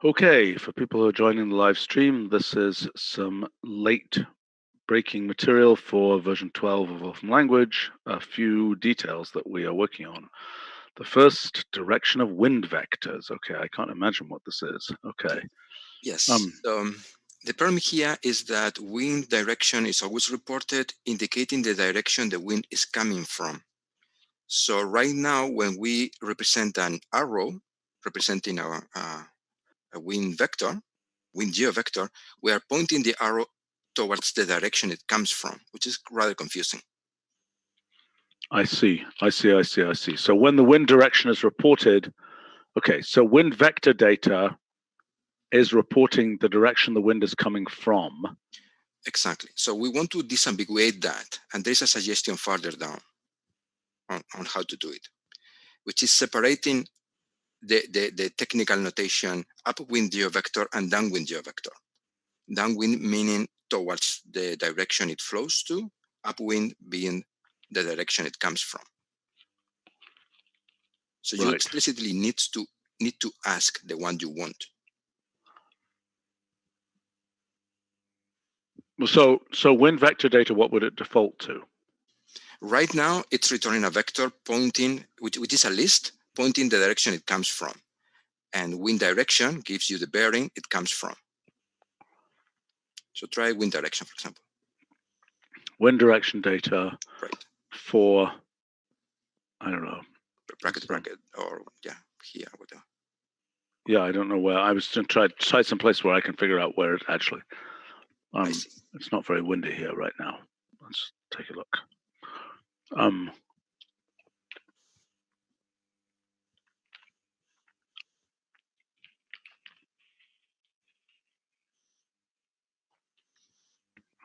Okay, for people who are joining the live stream, this is some late breaking material for version 12 of Wolfram Language, a few details that we are working on. The first, direction of wind vectors. Okay, I can't imagine what this is. Okay. Yes. The Perm here is that wind direction is always reported, indicating the direction the wind is coming from. So right now, when we represent an arrow representing a wind vector, wind GeoVector, we are pointing the arrow towards the direction it comes from, which is rather confusing. I see. So when the wind direction is reported, okay, so wind vector data is reporting the direction the wind is coming from. Exactly. So we want to disambiguate that, and there's a suggestion further down on how to do it, which is separating the technical notation upwind GeoVector and downwind GeoVector. Downwind meaning towards the direction it flows to, upwind being the direction it comes from. So you explicitly need to ask the one you want. So wind vector data, what would it default to? Right now, it's returning a vector pointing, which is a list pointing the direction it comes from. And wind direction gives you the bearing it comes from. So try wind direction, for example. Wind direction data for, I don't know. Bracket, or here, whatever. Yeah, I don't know where. I was going to try some place where I can figure out where it actually. It's not very windy here right now. Let's take a look.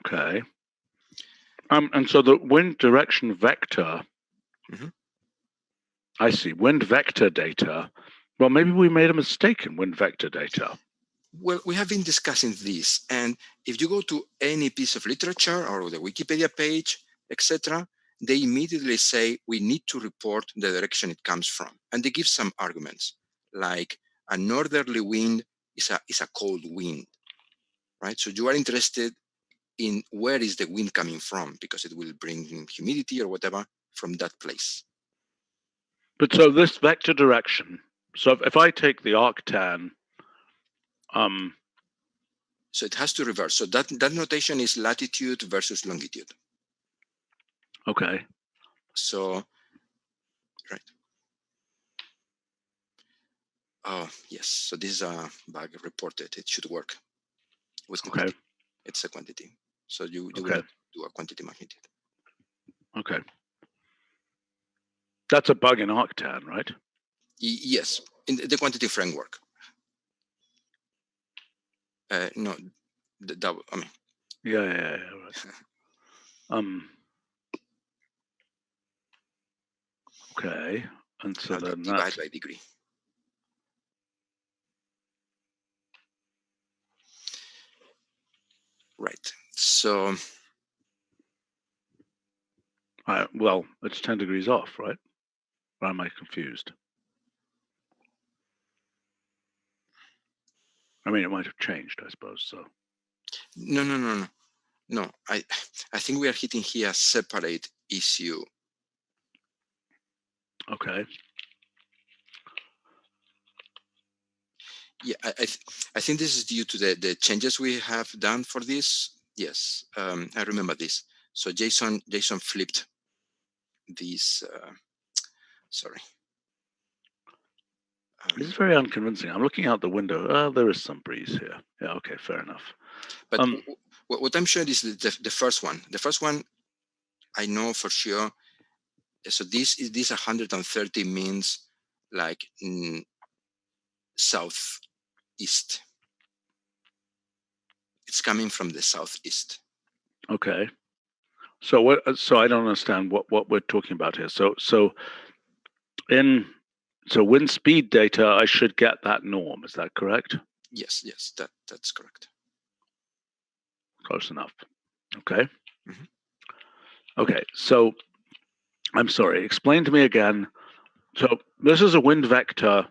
Okay. And so the wind direction vector. I see. Wind vector data. Well, maybe we made a mistake in wind vector data. Well, we have been discussing this, and if you go to any piece of literature or the Wikipedia page, etc., they immediately say we need to report the direction it comes from, and they give some arguments, like a northerly wind is a cold wind, right? So you are interested in where is the wind coming from, because it will bring humidity or whatever from that place. But so this vector direction, so if I take the arctan, so it has to reverse. So that notation is latitude versus longitude. Okay. So, right. Oh, yes. So this is a bug reported. It should work with quantity. Okay. It's a quantity. So you will do a quantity magnitude. Okay. That's a bug in arctan, right? Yes, in the quantity framework. No, I mean. Yeah, right. Okay, and so then divide by degree. Right. So. Well, it's 10 degrees off, right? Or am I confused? I mean, it might have changed, I suppose. So. No. I think we are hitting here a separate issue. Okay. Yeah, I think this is due to the changes we have done for this. Yes, I remember this. So Jason flipped these. Sorry. This is very unconvincing. I'm looking out the window. There is some breeze here. Yeah, okay, fair enough. But what I'm sure is the first one. The first one, I know for sure. So this 130 means like southeast. It's coming from the southeast. Okay. So what? So I don't understand what we're talking about here. So wind speed data, I should get that norm. Is that correct? Yes, that's correct. Close enough. Okay. Okay. So I'm sorry. Explain to me again. So this is a wind vector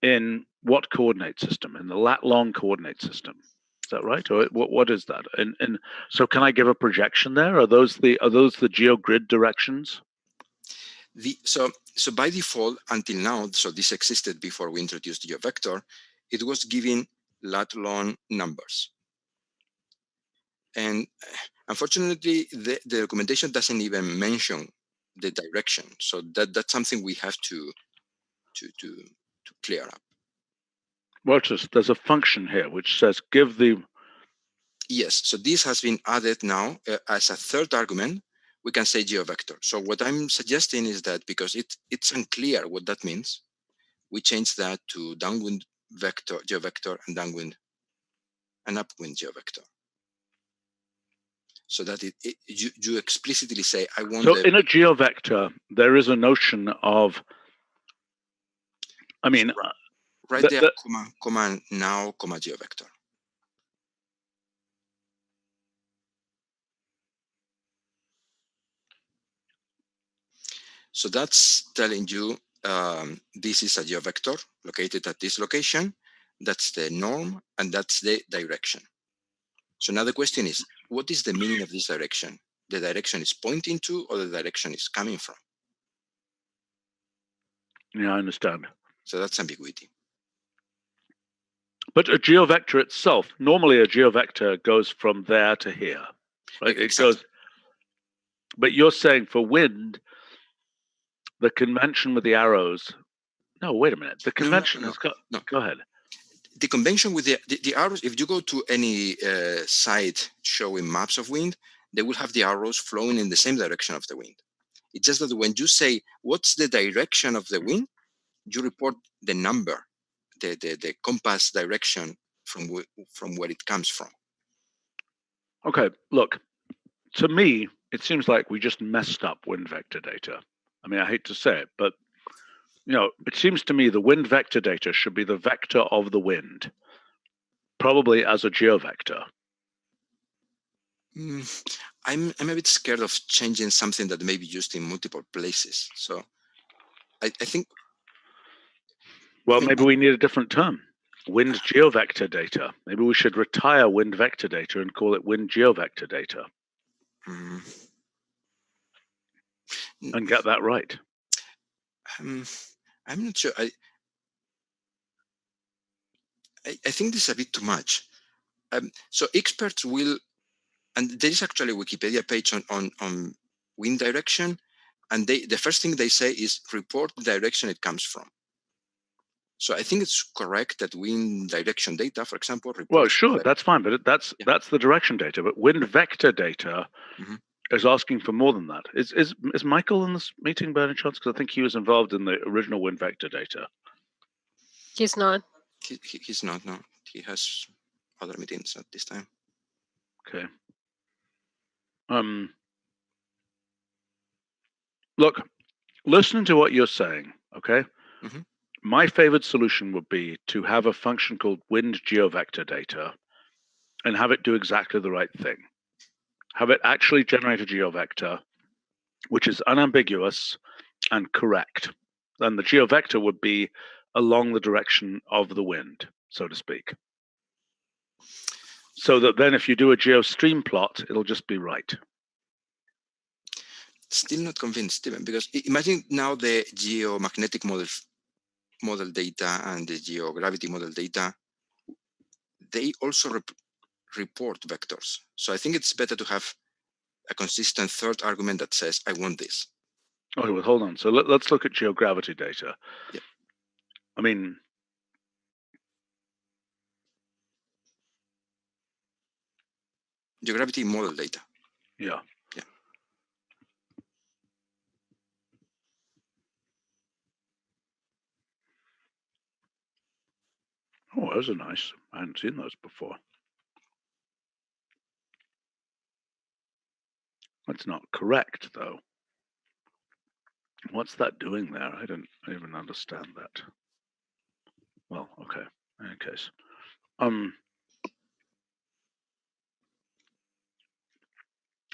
in what coordinate system? In the lat long coordinate system. Is that right? Or what is that? And so can I give a projection there? Are those the GeoGrid directions? So by default, until now, so this existed before we introduced GeoVector, it was giving lat long numbers. And unfortunately, the documentation doesn't even mention the direction. So that's something we have to clear up. Well, there's a function here which says give the. Yes, so this has been added now as a third argument. We can say GeoVector. So what I'm suggesting is that because it's unclear what that means, we change that to downwind vector GeoVector and downwind and upwind GeoVector. So that you explicitly say, I want. So in a GeoVector, there is a notion of. I mean, right there, comma now, comma GeoVector. So that's telling you this is a GeoVector located at this location. That's the norm, and that's the direction. So now the question is, what is the meaning of this direction? The direction is pointing to, or the direction is coming from? Yeah, I understand. So that's ambiguity. But a GeoVector itself, normally a GeoVector goes from there to here, right? Exactly. It goes. But you're saying for wind, the convention with the arrows. No, wait a minute. The convention is. Go ahead. The convention with the arrows, if you go to any site showing maps of wind, they will have the arrows flowing in the same direction of the wind. It's just that when you say, what's the direction of the wind, you report the number, the compass direction from where it comes from. Okay, look, to me, it seems like we just messed up WindVector data. I mean, I hate to say it, but it seems to me the WindVector data should be the vector of the wind, probably as a GeoVector. I'm a bit scared of changing something that may be used in multiple places. So I think. Well, maybe we need a different term. Wind GeoVector data. Maybe we should retire WindVector data and call it Wind GeoVector data. And get that right. I'm not sure. I think this is a bit too much. So experts will, and there is actually a Wikipedia page on wind direction, and the first thing they say is report the direction it comes from. So I think it's correct that wind direction data, for example, well, sure, that's fine, but that's the direction data. But WindVector data is asking for more than that. Is Michael in this meeting by any chance? Because I think he was involved in the original WindVector data. He's not. He's not. No, he has other meetings at this time. Okay. Look, listening to what you're saying, okay? My favorite solution would be to have a function called wind GeoVector data and have it do exactly the right thing. Have it actually generate a GeoVector, which is unambiguous and correct. And the GeoVector would be along the direction of the wind, so to speak. So that then if you do a GeoStream plot, it'll just be right. Still not convinced, Stephen, because imagine now the geomagnetic model data and the geogravity model data, they also report vectors. So I think it's better to have a consistent third argument that says, I want this. Okay, well, hold on. So let's look at geogravity data. Yep. I mean, geogravity model data. Yeah. Yeah. Oh, those are nice. I hadn't seen those before. That's not correct, though. What's that doing there? I don't even understand that. Well, okay. In any case,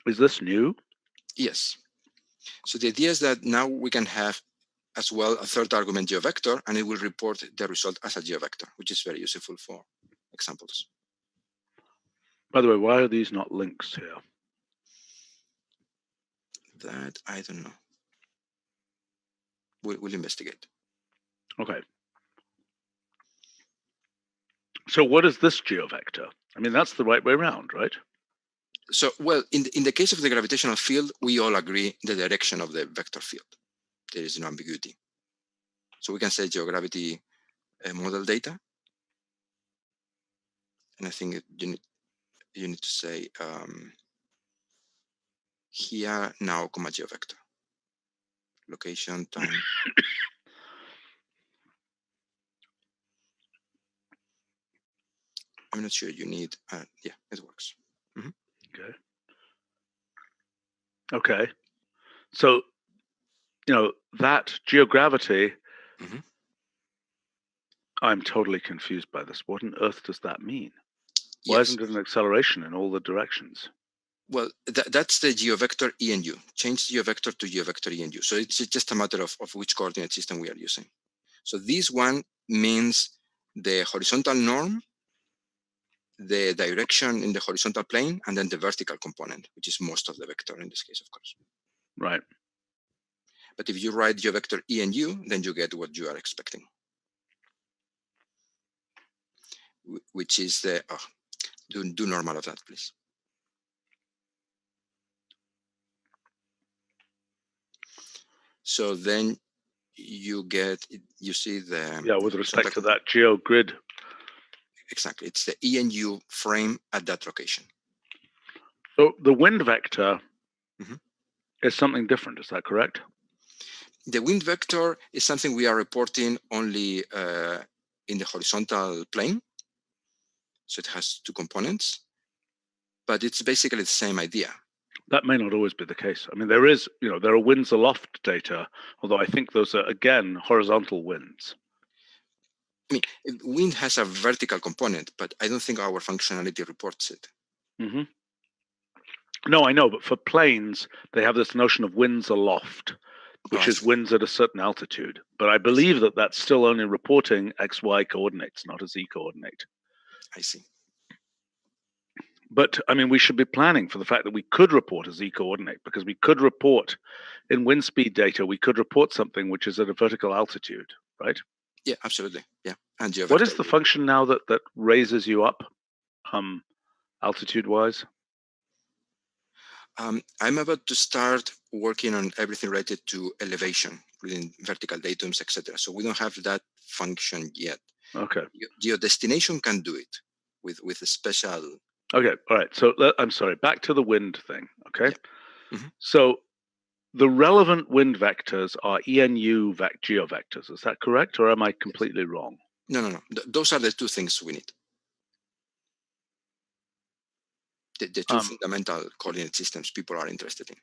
is this new? Yes. So the idea is that now we can have as well a third argument GeoVector, and it will report the result as a GeoVector, which is very useful for examples. By the way, why are these not links here? That I don't know. We'll investigate. Okay. So what is this GeoVector? I mean, that's the right way around, right? So, well, in the case of the gravitational field, we all agree the direction of the vector field. There is no ambiguity. So we can say geogravity model data. And I think you need to say here, now, comma, GeoVector. Location, time. I'm not sure you need, yeah, it works. Mm-hmm. Okay. Okay. So, you know, that geogravity, Mm-hmm. I'm totally confused by this. What on earth does that mean? Why Yes. isn't it an acceleration in all the directions? Well, that's the GeoVector ENU. Change GeoVector to GeoVector ENU. So it's just a matter of which coordinate system we are using. So this one means the horizontal norm, the direction in the horizontal plane, and then the vertical component, which is most of the vector in this case, of course. Right. But if you write GeoVector ENU, then you get what you are expecting, which is the, do normal of that, please. So then you see the... Yeah, with respect to that GeoGrid. Exactly, it's the ENU frame at that location. So the WindVector is something different, is that correct? The WindVector is something we are reporting only in the horizontal plane. So it has two components, but it's basically the same idea. That may not always be the case. I mean, there is, you know, there are winds aloft data, although I think those are, again, horizontal winds. I mean, wind has a vertical component, but I don't think our functionality reports it. Mm-hmm. No, I know, but for planes, they have this notion of winds aloft, which is winds at a certain altitude. But I believe that that's still only reporting XY coordinates, not a Z coordinate. I see. But I mean, we should be planning for the fact that we could report a Z coordinate, because we could report in wind speed data, we could report something which is at a vertical altitude, right? Yeah, absolutely. Yeah. And what is the function now that raises you up altitude wise? I'm about to start working on everything related to elevation, including vertical datums, etc. So we don't have that function yet. Okay. GeoDestination can do it with a special. Okay. All right. So I'm sorry. Back to the wind thing. Okay. Yeah. Mm-hmm. So the relevant wind vectors are ENU GeoVectors. Is that correct, or am I completely wrong? No. Those are the two things we need. The two fundamental coordinate systems people are interested in.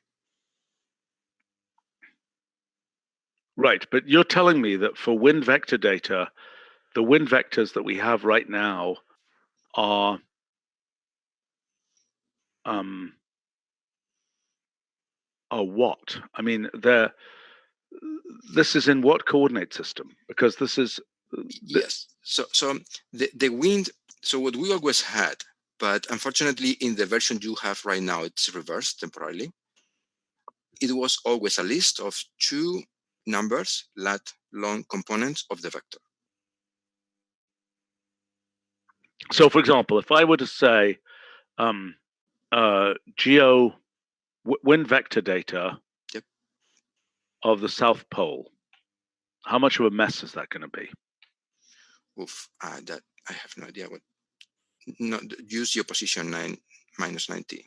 Right, but you're telling me that for wind vector data, the wind vectors that we have right now are what? I mean, this is in what coordinate system? Because this is yes. So the wind. So what we always had, but unfortunately in the version you have right now, it's reversed temporarily. It was always a list of two numbers, lat long components of the vector. So, for example, if I were to say wind vector data of the South Pole, how much of a mess is that going to be? Oof, that I have no idea. What? No, use your position 9 minus 90.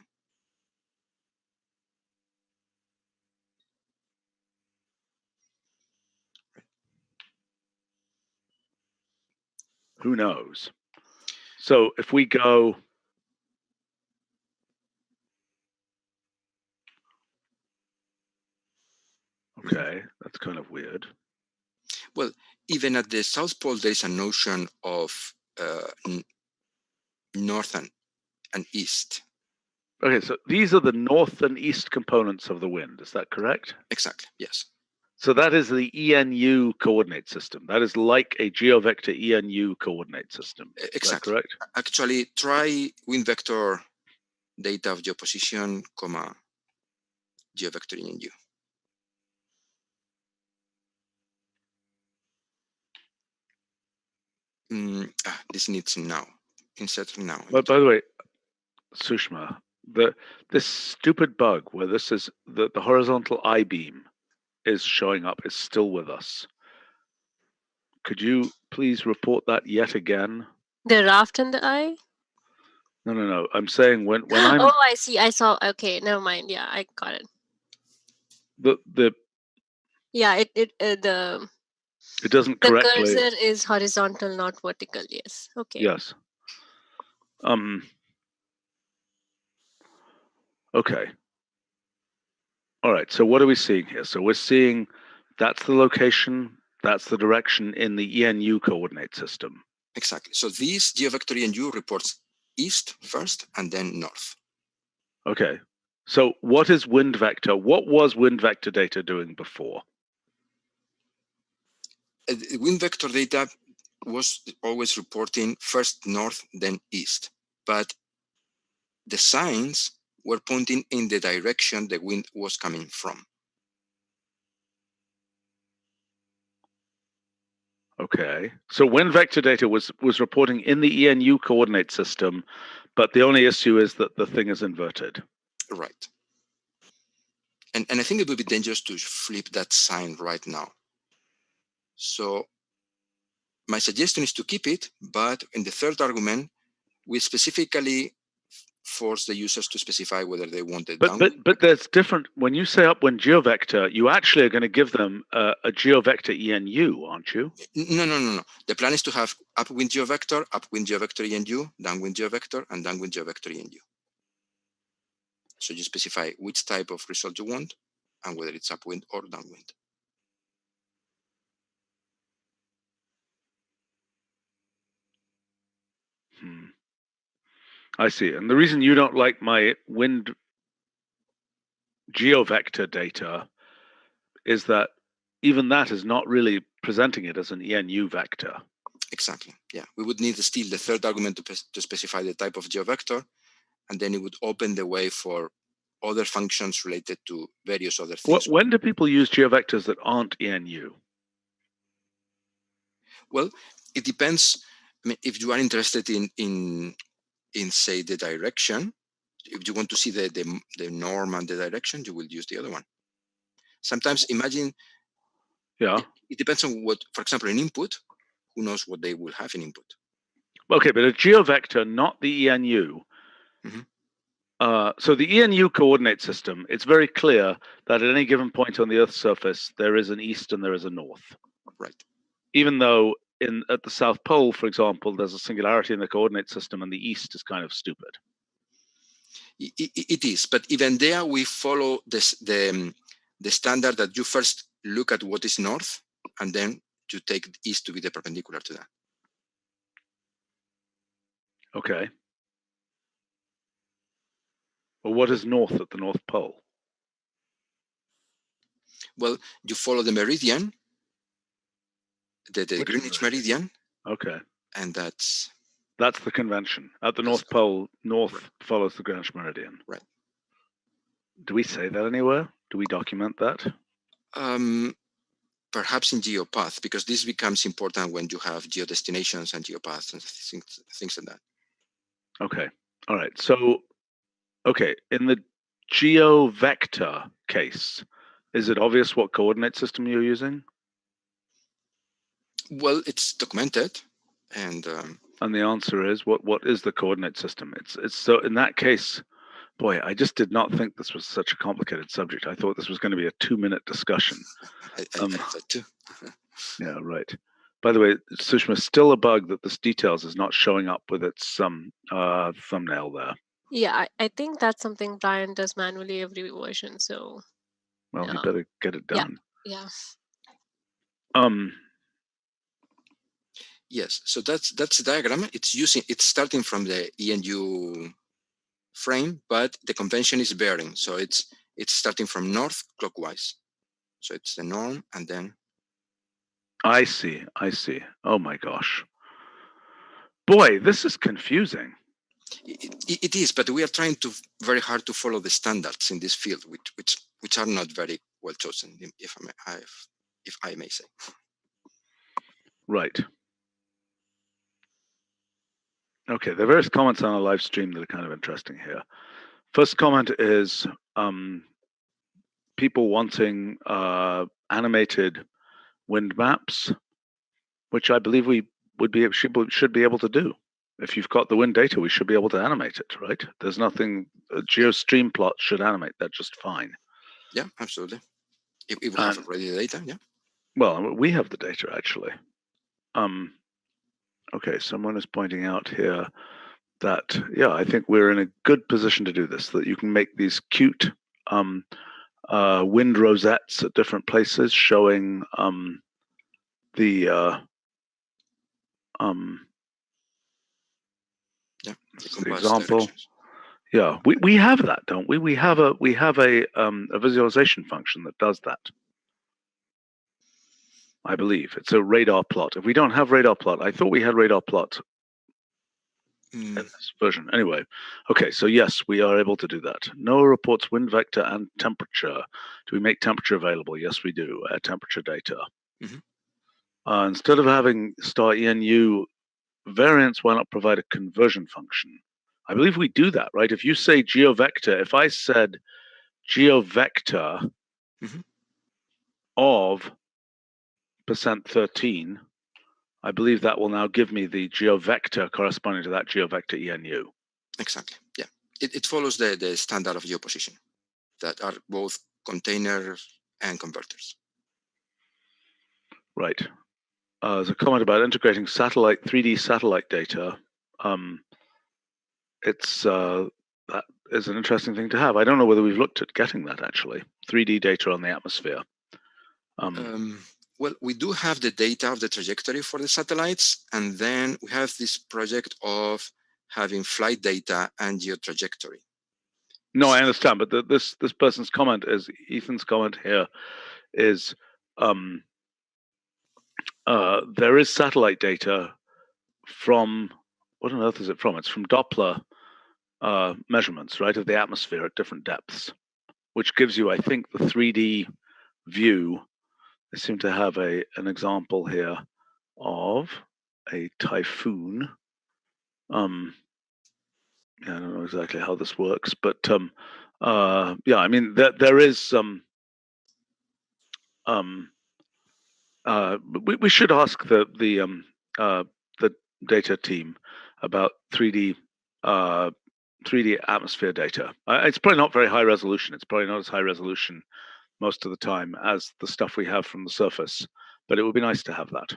Who knows? So if we go, okay, that's kind of weird. Well, even at the South Pole, there is a notion of north and east. Okay, so these are the north and east components of the wind. Is that correct? Exactly, yes. So that is the ENU coordinate system. That is like a GeoVector ENU coordinate system. Is that Exactly. correct? Actually, try WindVector data of geoposition, GeoVector ENU. This needs now. Insert now. But by the way, Sushma, this stupid bug where this is the horizontal I-beam is showing up is still with us. Could you please report that yet again? The raft and the eye? No. I'm saying when I'm Oh, I see. I saw. Okay, never mind. Yeah, I got it. Yeah, it doesn't the correctly. cursor is horizontal, not vertical. Yes. Okay. Yes. Okay. All right. So what are we seeing here? So we're seeing that's the location, that's the direction in the ENU coordinate system. Exactly. So this GeoVector ENU reports east first and then north. Okay. So what is WindVector? What was WindVector data doing before? WindVector data was always reporting first north, then east. But the signs were pointing in the direction the wind was coming from. Okay. So WindVector data was reporting in the ENU coordinate system, but the only issue is that the thing is inverted. Right. And I think it would be dangerous to flip that sign right now. So my suggestion is to keep it, but in the third argument, we specifically force the users to specify whether they want it downwind. But there's different. When you say upwind GeoVector, you actually are going to give them a GeoVector ENU, aren't you? No. The plan is to have upwind GeoVector ENU, downwind GeoVector, and downwind GeoVector ENU. So you specify which type of result you want and whether it's upwind or downwind. I see. And the reason you don't like my wind GeoVector data is that even that is not really presenting it as an ENU vector. Exactly. Yeah. We would need still the third argument to specify the type of GeoVector, and then it would open the way for other functions related to various other things. When do people use GeoVectors that aren't ENU? Well, it depends. I mean, if you are interested in say the direction, if you want to see the norm and the direction, you will use the other one. Sometimes imagine. Yeah. It depends on what, for example, in input, who knows what they will have in input. Okay, but a GeoVector, not the ENU. So the ENU coordinate system, it's very clear that at any given point on the Earth's surface, there is an east and there is a north. Right. Even though at the South Pole, for example, there's a singularity in the coordinate system and the east is kind of stupid. It is, but even there we follow the standard that you first look at what is north and then you take east to be the perpendicular to that. Okay. Well, what is north at the North Pole? Well, you follow the meridian, the Greenwich meridian. Okay. And that's the convention. At the North Pole, north follows the Greenwich meridian. Right. Do we say that anywhere? Do we document that? Perhaps in GeoPath, because this becomes important when you have geodestinations and GeoPaths and things like that. Okay. All right. So, okay, in the GeoVector case, is it obvious what coordinate system you're using? Well, it's documented, and the answer is what is the coordinate system? It's so in that case, boy, I just did not think this was such a complicated subject. I thought this was going to be a 2-minute discussion. I thought too. Yeah, right. By the way, Sushma, still a bug that this details is not showing up with its thumbnail there. Yeah, I think that's something Brian does manually every version. So, well, he better get it done. Yeah. Yes. So that's the diagram. It's starting from the ENU frame, but the convention is bearing. So it's starting from north clockwise. So it's the norm, and then. I see. Oh my gosh. Boy, this is confusing. It is, but we are trying to very hard to follow the standards in this field, which are not very well chosen, if I may say. Right. Okay, there are various comments on our live stream that are kind of interesting here. First comment is people wanting animated wind maps, which I believe we should be able to do. If you've got the wind data, we should be able to animate it, right? There's nothing, GeoStream plot should animate that just fine. Yeah, absolutely. If we have already the data, yeah. Well, we have the data actually. Okay, someone is pointing out here that, yeah, I think we're in a good position to do this, that you can make these cute wind rosettes at different places showing the example. Yeah, we have that, don't we? We have a visualization function that does that. I believe it's a radar plot. If we don't have radar plot, I thought we had radar plot in this version. Anyway, okay, so yes, we are able to do that. NOAA reports wind vector and temperature. Do we make temperature available? Yes, we do. Temperature data. Instead of having star ENU variance, why not provide a conversion function? I believe we do that, right? If you say GeoVector, if I said GeoVector of %13, I believe that will now give me the GeoVector corresponding to that GeoVector ENU. Exactly, yeah. It follows the standard of geoposition that are both containers and converters. Right. There's a comment about integrating 3D satellite data. That is an interesting thing to have. I don't know whether we've looked at getting that actually. 3D data on the atmosphere. Well, we do have the data of the trajectory for the satellites, and then we have this project of having flight data and geotrajectory. No, I understand, but this person's comment is, Ethan's comment here is, there is satellite data from, what on earth is it from? It's from Doppler measurements, right, of the atmosphere at different depths, which gives you, I think, the 3D view. I seem to have an example here of a typhoon. I don't know exactly how this works, but yeah, I mean there is some. We should ask the data team about 3D atmosphere data. It's probably not very high resolution. It's probably not as high resolution most of the time as the stuff we have from the surface, but it would be nice to have that.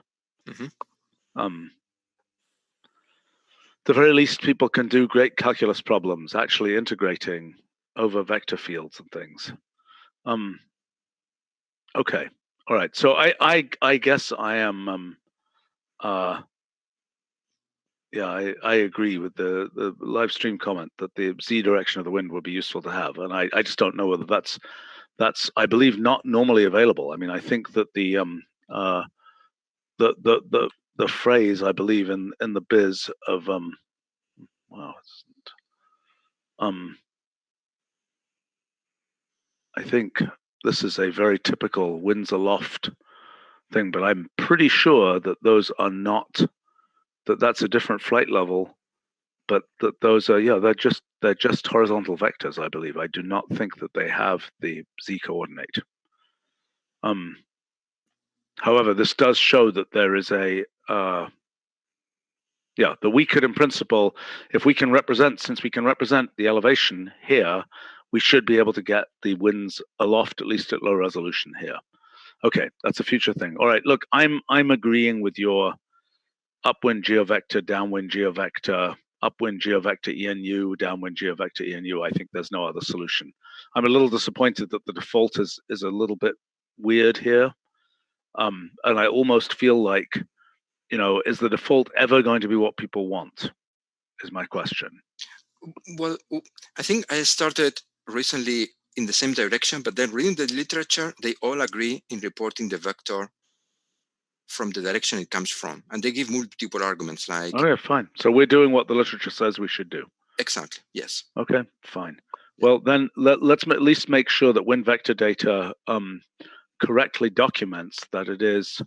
The very least, people can do great calculus problems, actually integrating over vector fields and things. Okay, all right. So I guess I am. Yeah, I agree with the live stream comment that the Z direction of the wind would be useful to have, and I just don't know whether that's I believe not normally available. I mean, I think that the phrase I believe in the biz of I think this is a very typical winds aloft thing, but I'm pretty sure that those are not, that's a different flight level, but that those are, yeah, they're just horizontal vectors, I believe. I do not think that they have the Z coordinate. However, this does show that there is a, yeah, that we could, in principle, if we can represent, since we can represent the elevation here, we should be able to get the winds aloft, at least at low resolution here. Okay, that's a future thing. All right, look, I'm agreeing with your upwind GeoVector, downwind GeoVector, upwind GeoVector ENU, downwind GeoVector ENU. I think there's no other solution. I'm a little disappointed that the default is a little bit weird here. And I almost feel like, you know, is the default ever going to be what people want, is my question. Well, I think I started recently in the same direction, but then reading the literature, they all agree in reporting the vector from the direction it comes from. And they give multiple arguments like... Okay, fine. So we're doing what the literature says we should do. Exactly, yes. Okay, fine. Well, then let's at least make sure that WindVector data correctly documents that it is...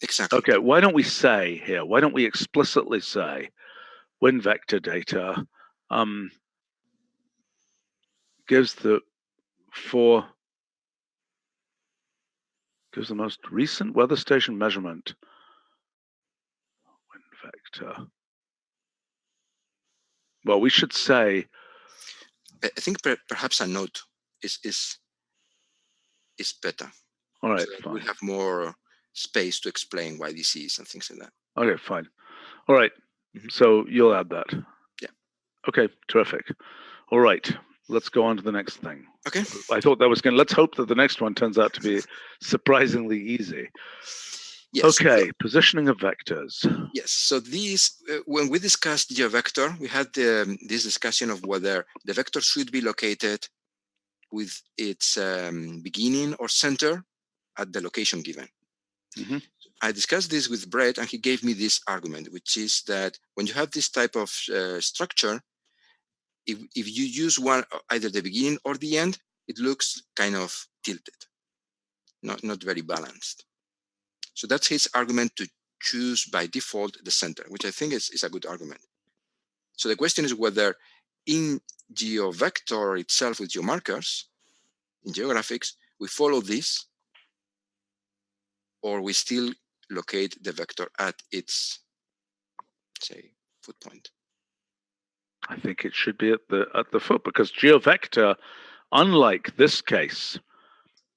Exactly. Okay, why don't we say here, why don't we explicitly say WindVector data gives the most recent weather station measurement. WindVector. Well, we should say... I think perhaps a note is better. All right, so fine. We have more space to explain why this is and things like that. Okay, fine. All right. So you'll add that. Yeah. Okay, terrific. All right. Let's go on to the next thing. Okay. I thought that was going to... Let's hope that the next one turns out to be surprisingly easy. Yes. Okay, positioning of vectors. Yes. So these, when we discussed GeoVector, we had this discussion of whether the vector should be located with its beginning or center at the location given. Mm-hmm. I discussed this with Brett, and he gave me this argument, which is that when you have this type of structure, if you use one, either the beginning or the end, it looks kind of tilted, not very balanced. So that's his argument to choose by default the center, which I think is a good argument. So the question is whether in GeoVector itself with geomarkers, in geographics, we follow this, or we still locate the vector at its, say, foot point. I think it should be at the foot, because GeoVector, unlike this case,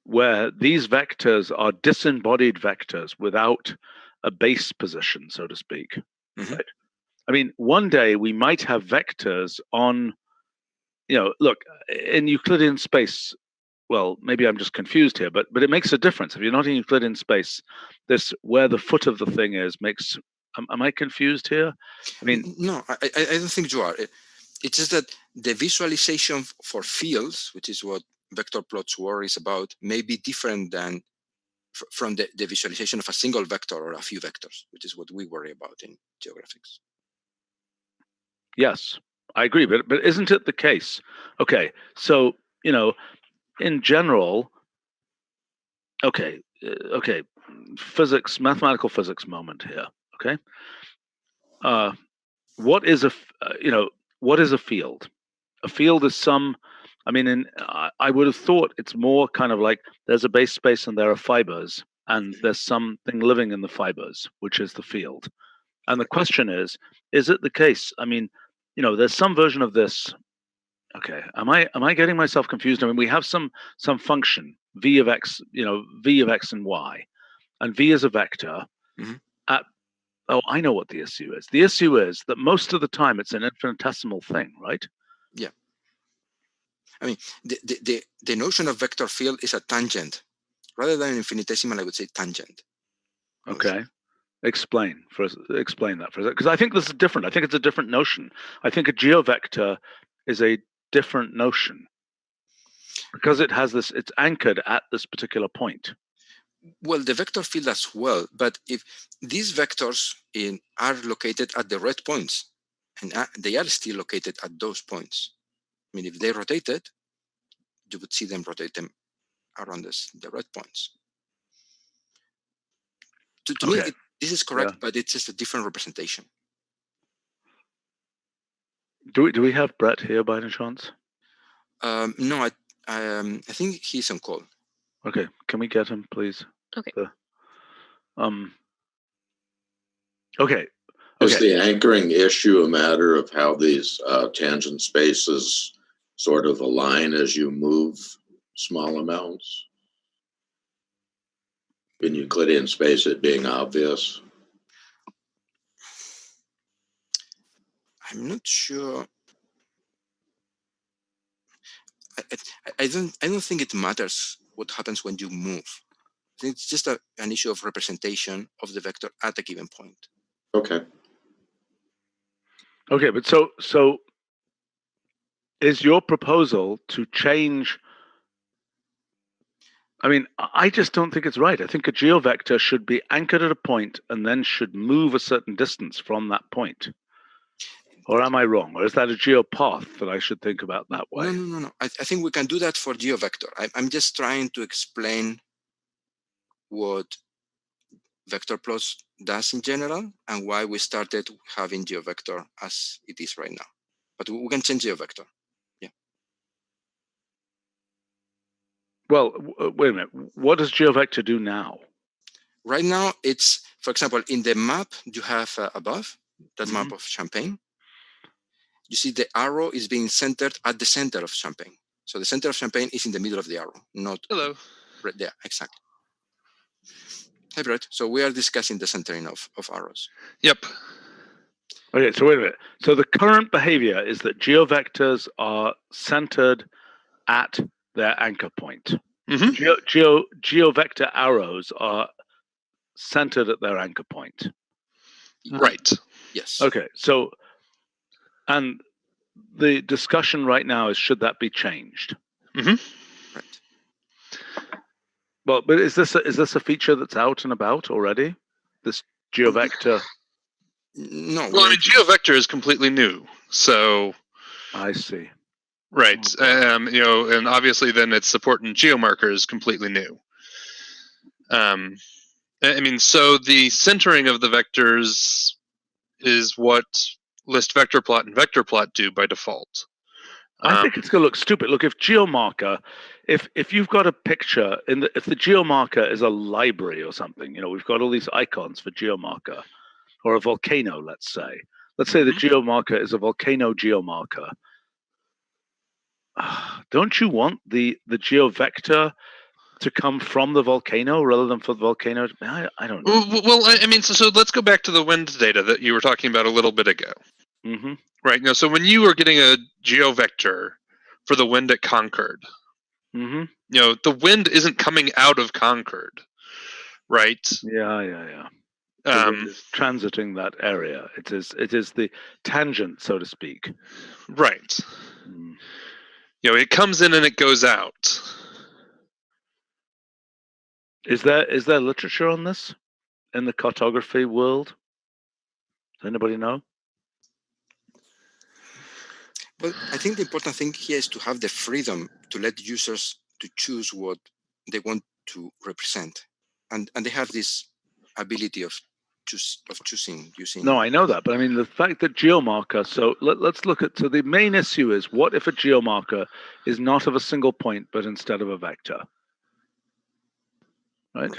where these vectors are disembodied vectors without a base position, so to speak. Mm-hmm. Right? I mean, one day we might have vectors on, look, in Euclidean space, well, maybe I'm just confused here, but it makes a difference. If you're not in Euclidean space, this where the foot of the thing is makes... Am I confused here? I mean... No, I don't think you are. It's just that the visualization for fields, which is what vector plots worries about, may be different than from the visualization of a single vector or a few vectors, which is what we worry about in geographics. Yes, I agree, but isn't it the case? Okay, so in general, okay, physics, mathematical physics moment here. Okay, what is a field? A field is some... I mean, I would have thought it's more kind of like there's a base space and there are fibers, and there's something living in the fibers, which is the field. And the question is it the case? I mean, there's some version of this. Okay, am I getting myself confused? I mean, we have some function v of x, v of x and y, and v is a vector. Mm-hmm. Oh, I know what the issue is. The issue is that most of the time it's an infinitesimal thing, right? Yeah. I mean, the notion of vector field is a tangent. Rather than infinitesimal, I would say tangent. Okay. Explain that for a second, because I think this is different. I think it's a different notion. I think a GeoVector is a different notion because it has this... It's anchored at this particular point. Well, the vector field as well, but if these vectors are located at the red points, and they are still located at those points. I mean, if they rotated, you would see them rotate them around the red points. To me, this is correct, yeah. But it's just a different representation. Do we have Brett here by any chance? No, I think he's on call. Okay, can we get him, please? Okay. Okay. Is the anchoring issue a matter of how these tangent spaces sort of align as you move small amounts? In Euclidean space, it being obvious? I'm not sure. I don't think it matters what happens when you move. I think it's just an issue of representation of the vector at a given point. Okay. Okay, but so is your proposal to change? I mean, I just don't think it's right. I think a GeoVector should be anchored at a point and then should move a certain distance from that point. Or am I wrong? Or is that a geopath that I should think about that way? No. I think we can do that for GeoVector. I'm just trying to explain what vector plots does in general and why we started having GeoVector as it is right now. But we can change GeoVector. Yeah. Well, wait a minute. What does GeoVector do now? Right now, it's, for example, in the map you have above, that map of Champagne, you see the arrow is being centered at the center of Champagne. So the center of Champagne is in the middle of the arrow, not right there, exactly. Hi, Brett. So we are discussing the centering of arrows. Yep. Okay, so wait a minute. So the current behavior is that GeoVectors are centered at their anchor point. GeoVector arrows are centered at their anchor point. Right. Yes. Okay, so, and the discussion right now is, should that be changed? Right. Well, but is this a feature that's out and about already? This GeoVector? No. Well, I mean, GeoVector is completely new, so. I see. Right. You know, and obviously then its support in GeoMarker is completely new. I mean, so the centering of the vectors is what list vector plot and vector plot do by default. I think it's going to look stupid. Look, if GeoMarker, if you've got a picture if the GeoMarker is a library or something, you know, we've got all these icons for GeoMarker, or a volcano, let's say. Let's say the GeoMarker is a volcano GeoMarker. Don't you want the GeoVector to come from the volcano rather than for the volcano? I don't know. Well, I mean, so let's go back to the wind data that you were talking about a little bit ago. Right. Now, so when you were getting a GeoVector for the wind at Concord, you know, the wind isn't coming out of Concord, right? Yeah. It's transiting that area. It is the tangent, so to speak. Right. You know, it comes in and it goes out. Is there literature on this in the cartography world? Does anybody know? Well, I think the important thing here is to have the freedom to let users to choose what they want to represent, and they have this ability of choosing using. No, I know that, but I mean the fact that GeoMarker. So let's look at. So the main issue is, what if a GeoMarker is not of a single point, but instead of a vector? Right.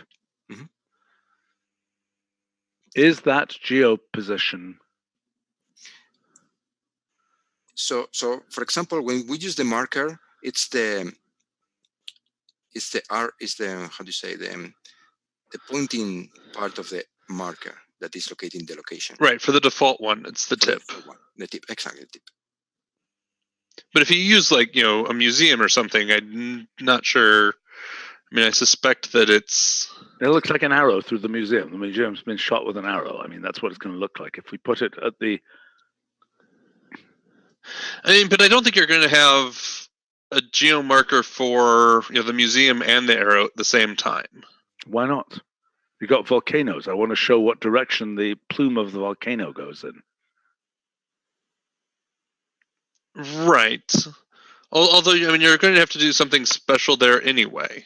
Is that geo position? So for example, when we use the marker, it's the how do you say, the pointing part of the marker that is located in the location. Right. For the default one, it's the tip. The tip, exactly, the tip. But if you use, like, you know, a museum or something, I'm not sure. I mean, I suspect that it looks like an arrow through the museum. The museum's been shot with an arrow. I mean, that's what it's going to look like if we put it at the. I mean, but I don't think you're going to have a GeoMarker for, you know, the museum and the arrow at the same time. Why not? You've got volcanoes. I want to show what direction the plume of the volcano goes in. Right. Although, I mean, you're going to have to do something special there anyway.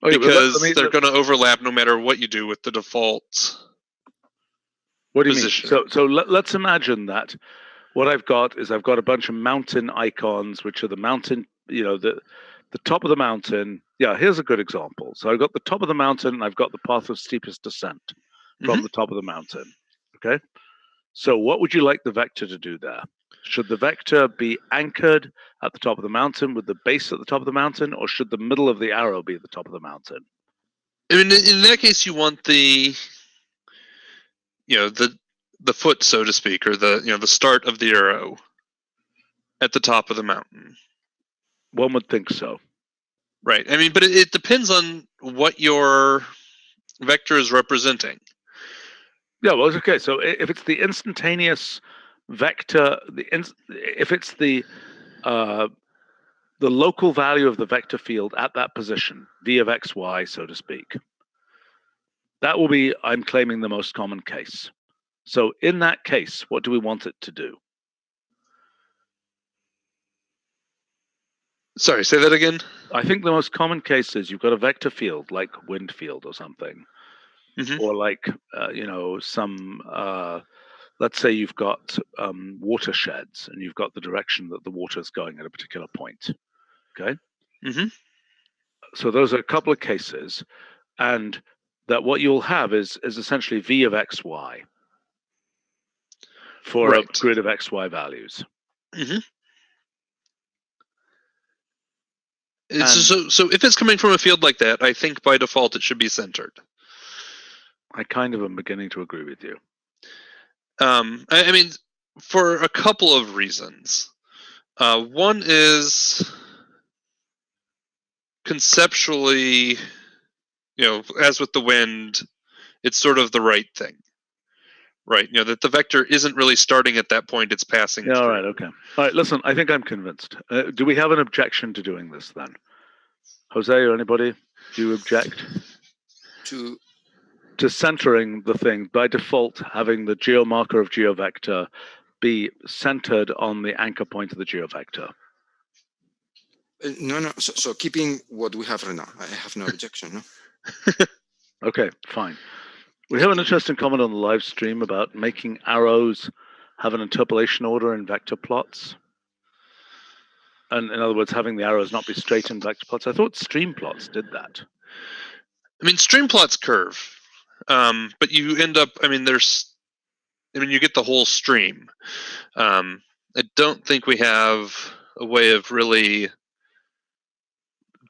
Okay, because they're going to overlap no matter what you do with the default. What do you position. mean? So let's imagine that what I've got is I've got a bunch of mountain icons, which are the mountain, you know, the top of the mountain. Yeah, here's a good example. So I've got the top of the mountain and I've got the path of steepest descent from the top of the mountain. Okay. So what would you like the vector to do there? Should the vector be anchored at the top of the mountain with the base at the top of the mountain, or should the middle of the arrow be at the top of the mountain? I mean, in that case, you want the, you know, the foot, so to speak, or the, you know, the start of the arrow at the top of the mountain. One would think so. Right. I mean, but it depends on what your vector is representing. Yeah, well, okay. So if it's the instantaneous vector, if it's the the local value of the vector field at that position, v of x, y, so to speak. That will be, I'm claiming, the most common case. So in that case, what do we want it to do? Sorry, say that again. I think the most common case is you've got a vector field like wind field or something, or like, some, let's say you've got watersheds and you've got the direction that the water is going at a particular point. Okay. So those are a couple of cases, and that what you'll have is essentially v of x, y for a grid of x, y values. So if it's coming from a field like that, I think by default it should be centered. I kind of am beginning to agree with you. I mean, for a couple of reasons. One is conceptually, as with the wind, it's sort of the right thing, right? That the vector isn't really starting at that point; it's passing. Yeah, all right, okay. All right, listen, I think I'm convinced. Do we have an objection to doing this then? Jose or anybody, do you object? To centering the thing, by default, having the geomarker of GeoVector be centered on the anchor point of the GeoVector. No. So keeping what we have right now, I have no objection. No. Okay, fine. We have an interesting comment on the live stream about making arrows have an interpolation order in vector plots. And in other words, having the arrows not be straight in vector plots. I thought stream plots did that. I mean, stream plots curve, but you end up. I mean, you get the whole stream. I don't think we have a way of really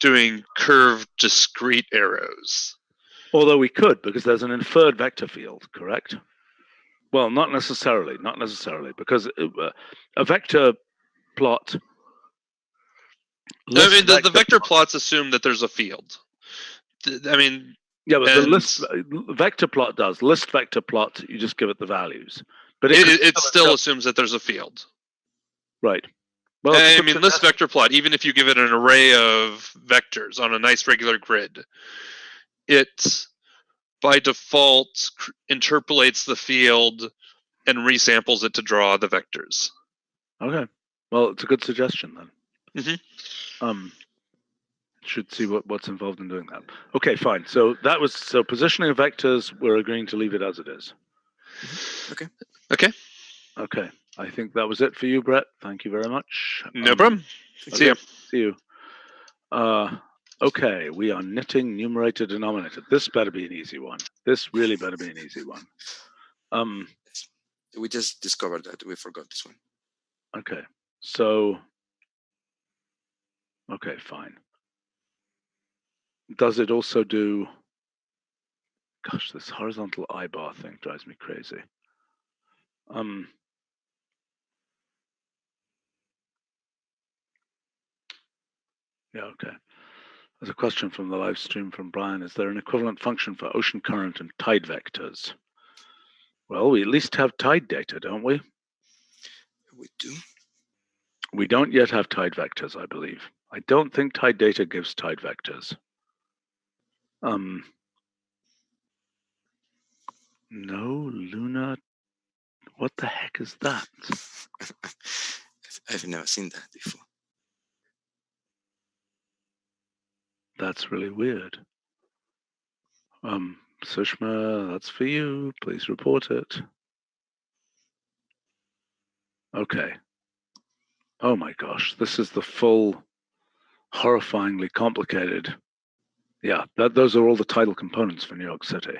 doing curved discrete arrows. Although we could, because there's an inferred vector field, correct? Well, not necessarily, because a vector plot. I mean, the vector plots assume that there's a field. I mean, yeah, but the list vector plot does. List vector plot, you just give it the values, but it still assumes that there's a field. Right. Well, I mean, list vector plot, even if you give it an array of vectors on a nice regular grid, it by default interpolates the field and resamples it to draw the vectors. Okay. Well, it's a good suggestion then. Should see what's involved in doing that. Okay, fine. So positioning of vectors, we're agreeing to leave it as it is. Okay. I think that was it for you, Brett. Thank you very much. No problem. Okay, see you. Okay, we are knitting numerator denominator. This better be an easy one. This really better be an easy one. We just discovered that. We forgot this one. Okay, so, okay, fine. Does it also do, gosh, this horizontal I bar thing drives me crazy. Yeah, okay. There's a question from the live stream from Brian. Is there an equivalent function for ocean current and tide vectors? Well, we at least have tide data, don't we? We do. We don't yet have tide vectors, I believe. I don't think tide data gives tide vectors. No, Luna. What the heck is that? I've never seen that before. That's really weird. Sushma, that's for you. Please report it. Okay. Oh my gosh, this is the full, horrifyingly complicated. Yeah, those are all the tidal components for New York City.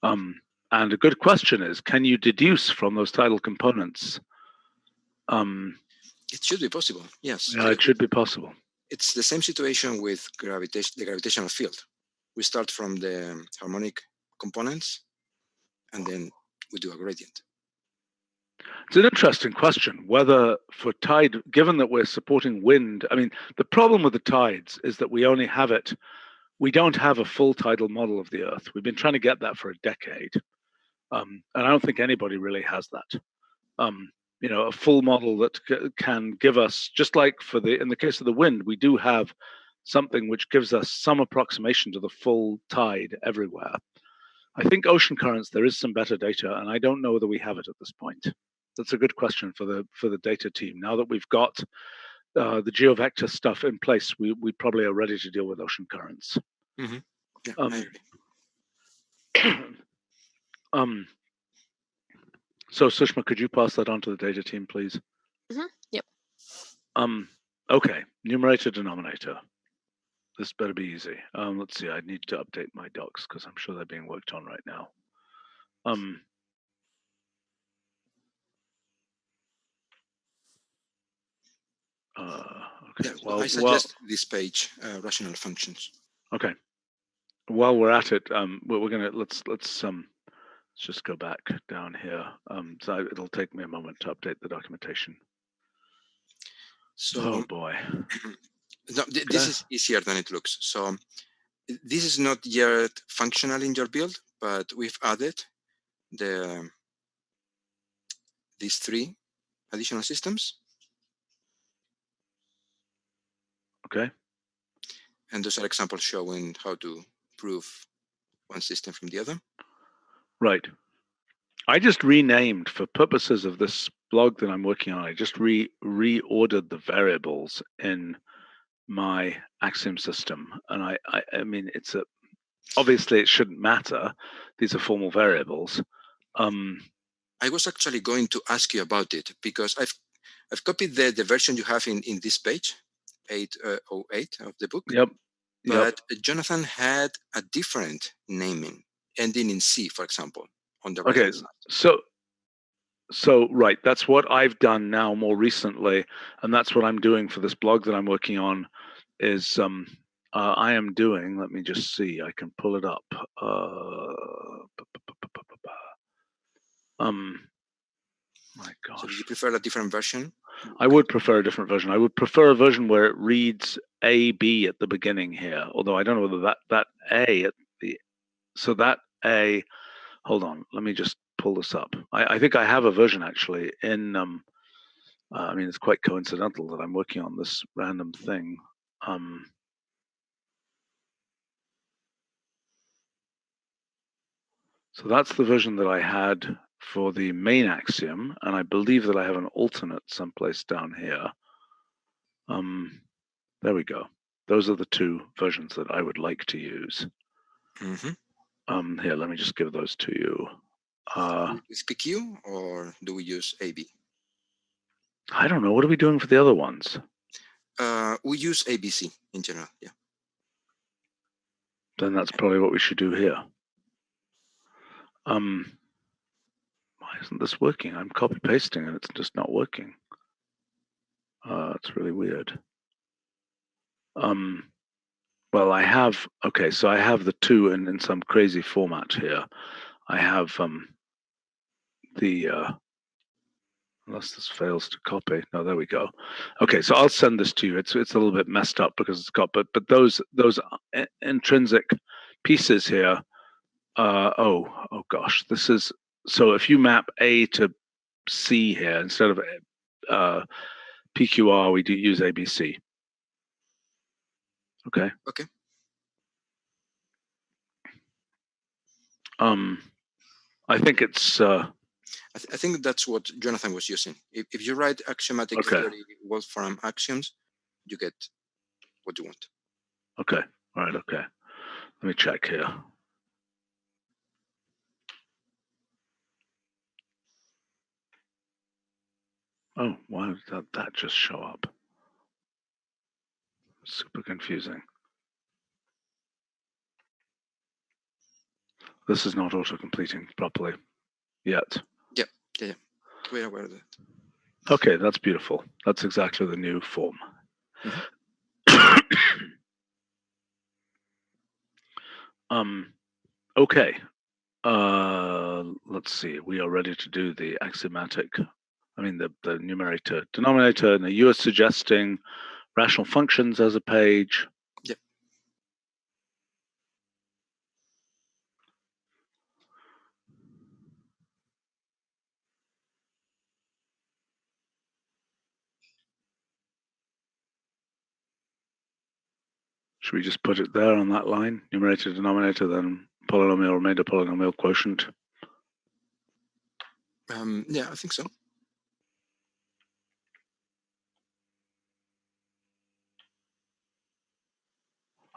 And a good question is, can you deduce from those tidal components? It should be possible, yes. Yeah, it should be possible. It's the same situation with the gravitational field. We start from the harmonic components, and then we do a gradient. It's an interesting question, whether for tide, given that we're supporting wind, I mean, the problem with the tides is that we only have it, we don't have a full tidal model of the Earth. We've been trying to get that for a decade. And I don't think anybody really has that. a full model that can give us, just like in the case of the wind, we do have something which gives us some approximation to the full tide everywhere. I think ocean currents, there is some better data, and I don't know whether we have it at this point. That's a good question for the data team. Now that we've got the GeoVector stuff in place, we probably are ready to deal with ocean currents. Mm-hmm. Yeah, I agree. So Sushma, could you pass that on to the data team, please? Yep. Okay, numerator denominator. This better be easy. Let's see, I need to update my docs because I'm sure they're being worked on right now. Okay. Yeah, well, I suggest this page, rational functions. Okay. While we're at it, we're gonna let's just go back down here. So it'll take me a moment to update the documentation. So, oh boy. No, this is easier than it looks. So this is not yet functional in your build, but we've added these 3 additional systems. Okay. And those are examples showing how to prove one system from the other. Right. I just renamed, for purposes of this blog that I'm working on, I just reordered the variables in my axiom system. And I mean, obviously it shouldn't matter. These are formal variables. I was actually going to ask you about it because I've copied the version you have in this page, 808 of the book. Yep. But Jonathan had a different naming, ending in C, for example, on the right hand side. So right, that's what I've done now more recently, and that's what I'm doing for this blog that I'm working on. Is I am doing. Let me just see. I can pull it up. My gosh. So you prefer a different version? I would prefer a different version. I would prefer a version where it reads AB at the beginning here. Although I don't know whether that A at the that A. Hold on. Let me just pull this up. I think I have a version actually in. I mean, it's quite coincidental that I'm working on this random thing. So that's the version that I had for the main axiom, and I believe that I have an alternate someplace down here. There we go. Those are the 2 versions that I would like to use. Mm-hmm. Here, let me just give those to you. Is PQ or do we use AB? I don't know. What are we doing for the other ones? We use ABC in general, yeah. Then that's probably what we should do here. Why isn't this working? I'm copy pasting and it's just not working. It's really weird. Well, I have, okay, so I have the 2 in some crazy format here. I have unless this fails to copy. No, there we go. Okay, so I'll send this to you. It's a little bit messed up because it's got, but those intrinsic pieces here. Oh gosh, this is, so if you map A to C here instead of PQR, we do use ABC. Okay. Okay. I think it's. I think that's what Jonathan was using. If you write axiomatic theory Wolfram axioms, you get what you want. Okay. All right. Okay. Let me check here. Oh, why did that just show up? Super confusing. This is not auto-completing properly yet. Yeah. We're aware of that. Okay, that's beautiful. That's exactly the new form. Okay. Let's see. We are ready to do the axiomatic. I mean, the numerator denominator, and you are suggesting rational functions as a page. Yep. Should we just put it there on that line? Numerator, denominator, then polynomial remainder, polynomial quotient. Yeah, I think so.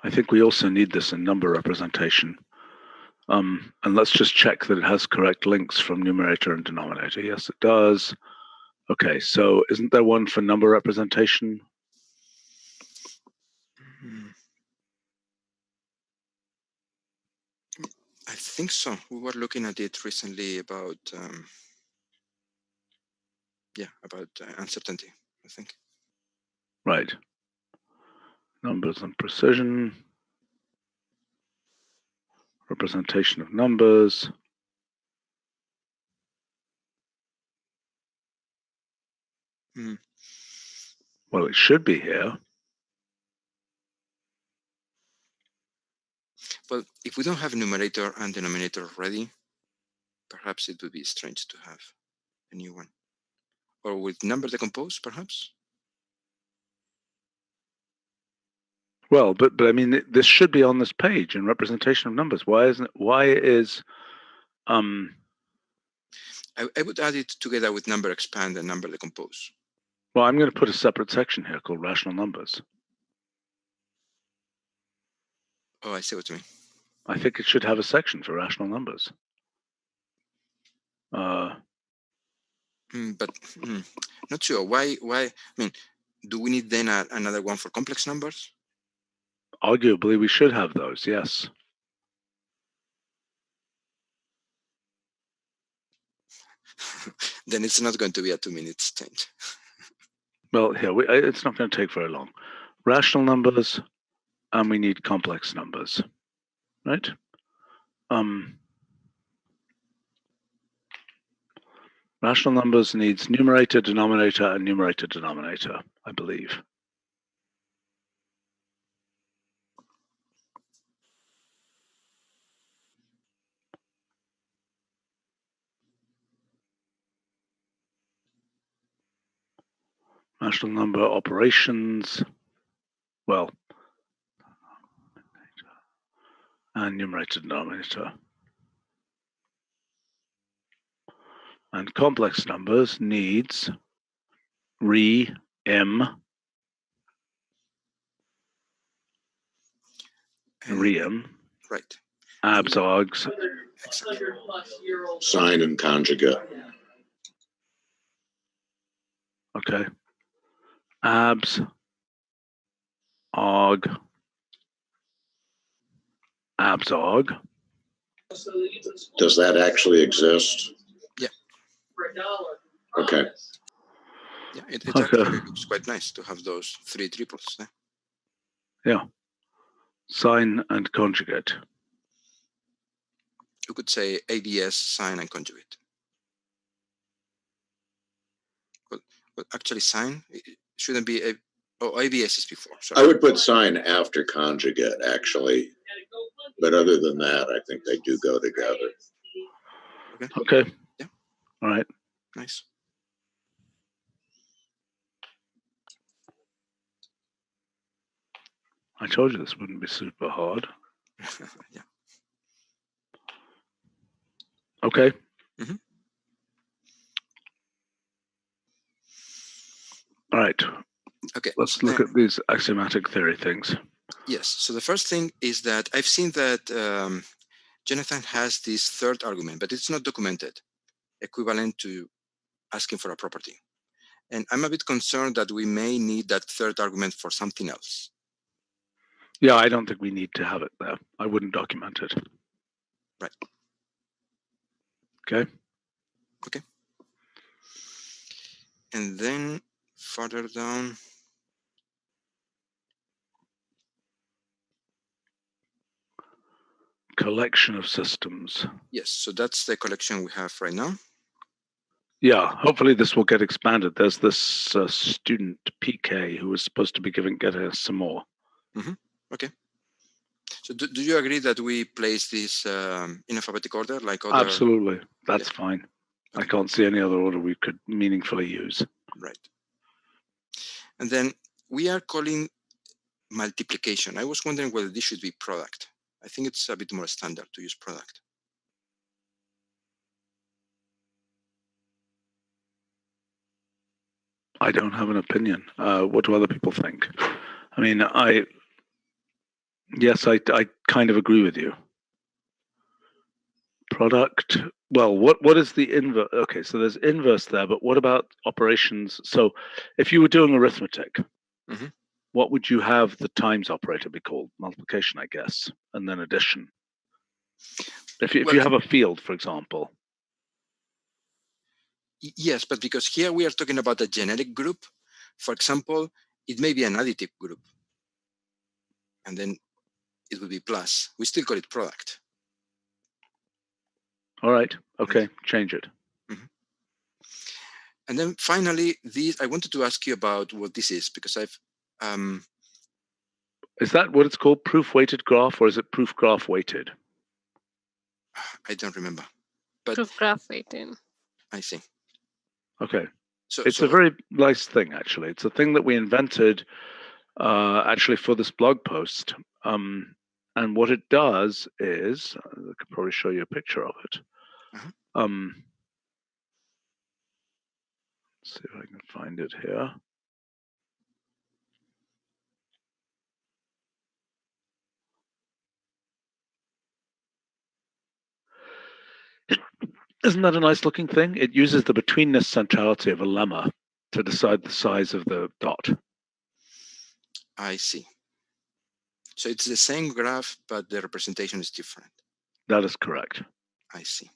I think we also need this in number representation. And let's just check that it has correct links from numerator and denominator. Yes, it does. Okay, so isn't there one for number representation? I think so. We were looking at it recently about, about uncertainty, I think. Right. Numbers and precision. Representation of numbers. Well, it should be here. Well, if we don't have numerator and denominator ready, perhaps it would be strange to have a new one. Or with number decompose, perhaps? Well, but I mean, this should be on this page in representation of numbers. Why isn't it? Why is I would add it together with number expand and number decompose. Well, I'm going to put a separate section here called rational numbers. Oh, I see what you mean. I think it should have a section for rational numbers. But not sure. Why? I mean, do we need then another one for complex numbers? Arguably, we should have those, yes. Then it's not going to be a 2 minutes change. Well, here, it's not going to take very long. Rational numbers, and we need complex numbers, right? Rational numbers needs numerator, denominator, and numerator, denominator, I believe. Rational number operations, well, and numerator, denominator. And complex numbers needs rem, right, abs, args, Sign and conjugate. Okay. Abs, arg, abs, arg. Does that actually exist? Yeah. Okay. Yeah, it actually looks quite nice to have those 3 triples. Yeah. Sign and conjugate. You could say ADS, sign, and conjugate. But actually, sign it shouldn't be ABS is before. Sorry. I would put sign after conjugate, actually. But other than that, I think they do go together. Okay. Yeah. All right. Nice. I told you this wouldn't be super hard. Yeah. Okay. Mm-hmm. All right. Okay. Let's look at these axiomatic theory things. Yes. So the first thing is that I've seen that Jonathan has this third argument, but it's not documented, equivalent to asking for a property. And I'm a bit concerned that we may need that third argument for something else. Yeah, I don't think we need to have it there. I wouldn't document it. Right. Okay. Okay. And then further down. Collection of systems. Yes, so that's the collection we have right now. Yeah, hopefully this will get expanded. There's this student PK who was supposed to be getting us some more. Mm-hmm. Okay. So do you agree that we place this in alphabetic order like other? Absolutely, that's fine. Okay. I can't see any other order we could meaningfully use. Right. And then we are calling multiplication. I was wondering whether this should be product. I think it's a bit more standard to use product. I don't have an opinion. What do other people think? I mean, yes, I kind of agree with you. Product. Well, what is the inverse? Okay, so there's inverse there, but what about operations? So if you were doing arithmetic, what would you have the times operator be called? Multiplication, I guess, and then addition. If you have a field, for example. Yes, but because here we are talking about a generic group, for example, it may be an additive group. And then it would be plus. We still call it product. All right. Okay. Change it. And then finally, I wanted to ask you about what this is, because I've... Is that what it's called? Proof-weighted graph, or is it proof graph weighted? I don't remember. But proof graph weighted. I see. Okay. So it's a very nice thing, actually. It's a thing that we invented actually for this blog post. And what it does is, I could probably show you a picture of it. Let's see if I can find it here. Isn't that a nice looking thing? It uses the betweenness centrality of a lemma to decide the size of the dot. I see. So it's the same graph, but the representation is different. That is correct. I see.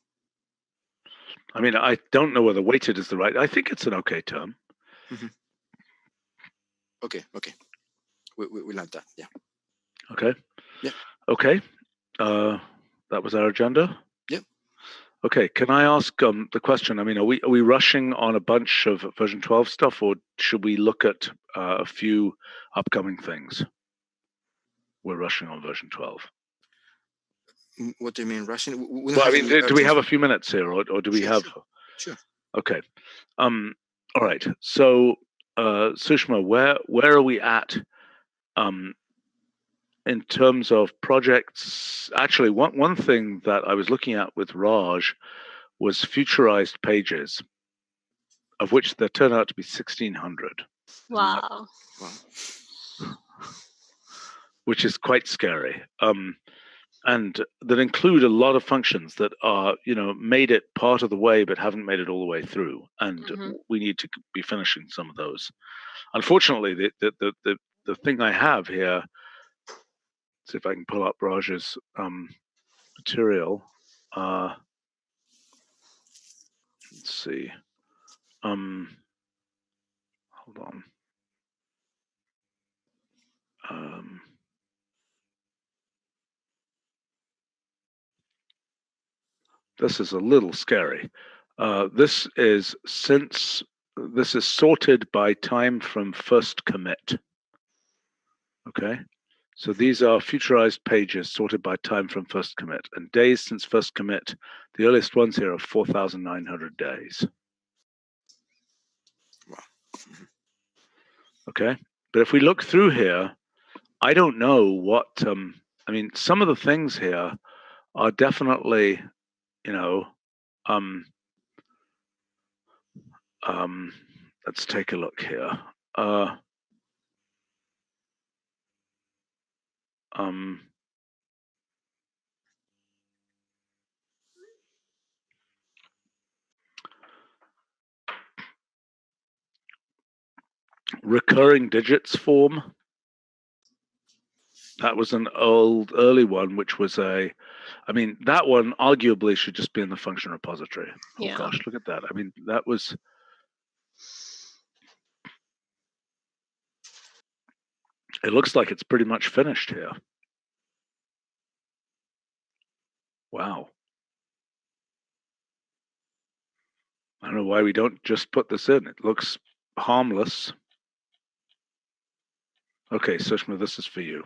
I mean, I don't know whether weighted is the right. I think it's an okay term. Okay. We'll add that. Yeah. Okay. Yeah. Okay. That was our agenda. Yep. Okay. Can I ask the question? I mean, are we rushing on a bunch of version 12 stuff, or should we look at a few upcoming things? We're rushing on version 12. What do you mean rushing? Well, I mean, do we have a few minutes here, or do we have? Sure. Okay. All right. So, Sushma, where are we at in terms of projects? Actually, one thing that I was looking at with Raj was futurized pages, of which there turned out to be 1,600. Wow. Which is quite scary. And that include a lot of functions that are, made it part of the way, but haven't made it all the way through. And we need to be finishing some of those. Unfortunately, the thing I have here, see if I can pull up Raj's material. Let's see. Hold on. This is a little scary. This is sorted by time from first commit. Okay, so these are futurized pages sorted by time from first commit, and days since first commit. The earliest ones here are 4,900 days. Wow. Okay, but if we look through here, I don't know what. I mean, some of the things here are definitely, let's take a look here. Recurring digits form. That was an early one, which was that one arguably should just be in the function repository. Yeah. Oh gosh, look at that. I mean, that was. It looks like it's pretty much finished here. Wow. I don't know why we don't just put this in. It looks harmless. Okay, Sushma, this is for you.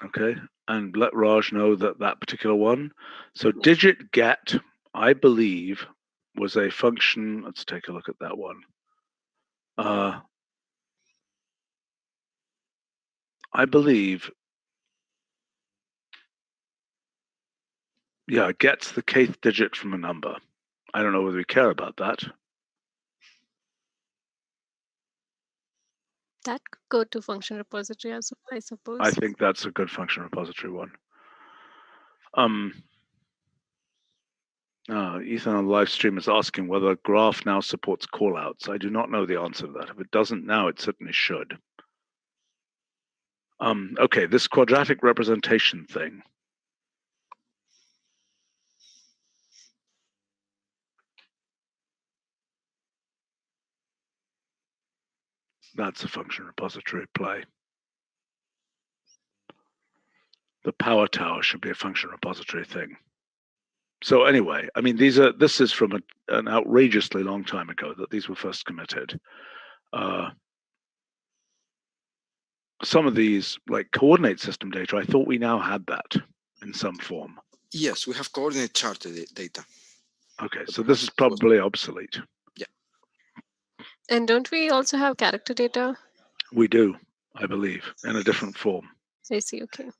Okay, and let Raj know that particular one. So digit get, I believe, was a function. Let's take a look at that one. I believe, yeah, it gets the kth digit from a number. I don't know whether we care about that. That could go to function repository as well, I suppose. I think that's a good function repository one. Ethan on the live stream is asking whether Graph now supports callouts. I do not know the answer to that. If it doesn't now, it certainly should. Okay, this quadratic representation thing. That's a function repository play. The power tower should be a function repository thing. So anyway, I mean, this is from an outrageously long time ago that these were first committed. Some of these, like coordinate system data, I thought we now had that in some form. Yes, we have coordinate chart data. Okay, so this is probably obsolete. Yeah. And don't we also have character data? We do, I believe, in a different form. I see, okay.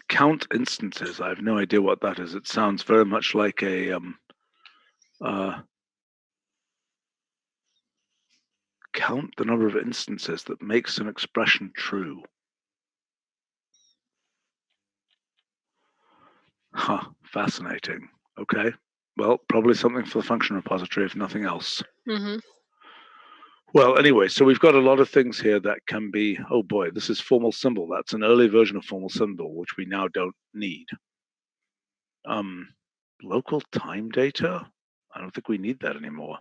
Count instances, I have no idea what that is. It sounds very much like a count the number of instances that makes an expression true. Huh, fascinating. Okay, well, probably something for the function repository, if nothing else. Mm-hmm. Well, anyway, so we've got a lot of things here that can be, oh boy, this is formal symbol. That's an early version of formal symbol, which we now don't need. Local time data? I don't think we need that anymore.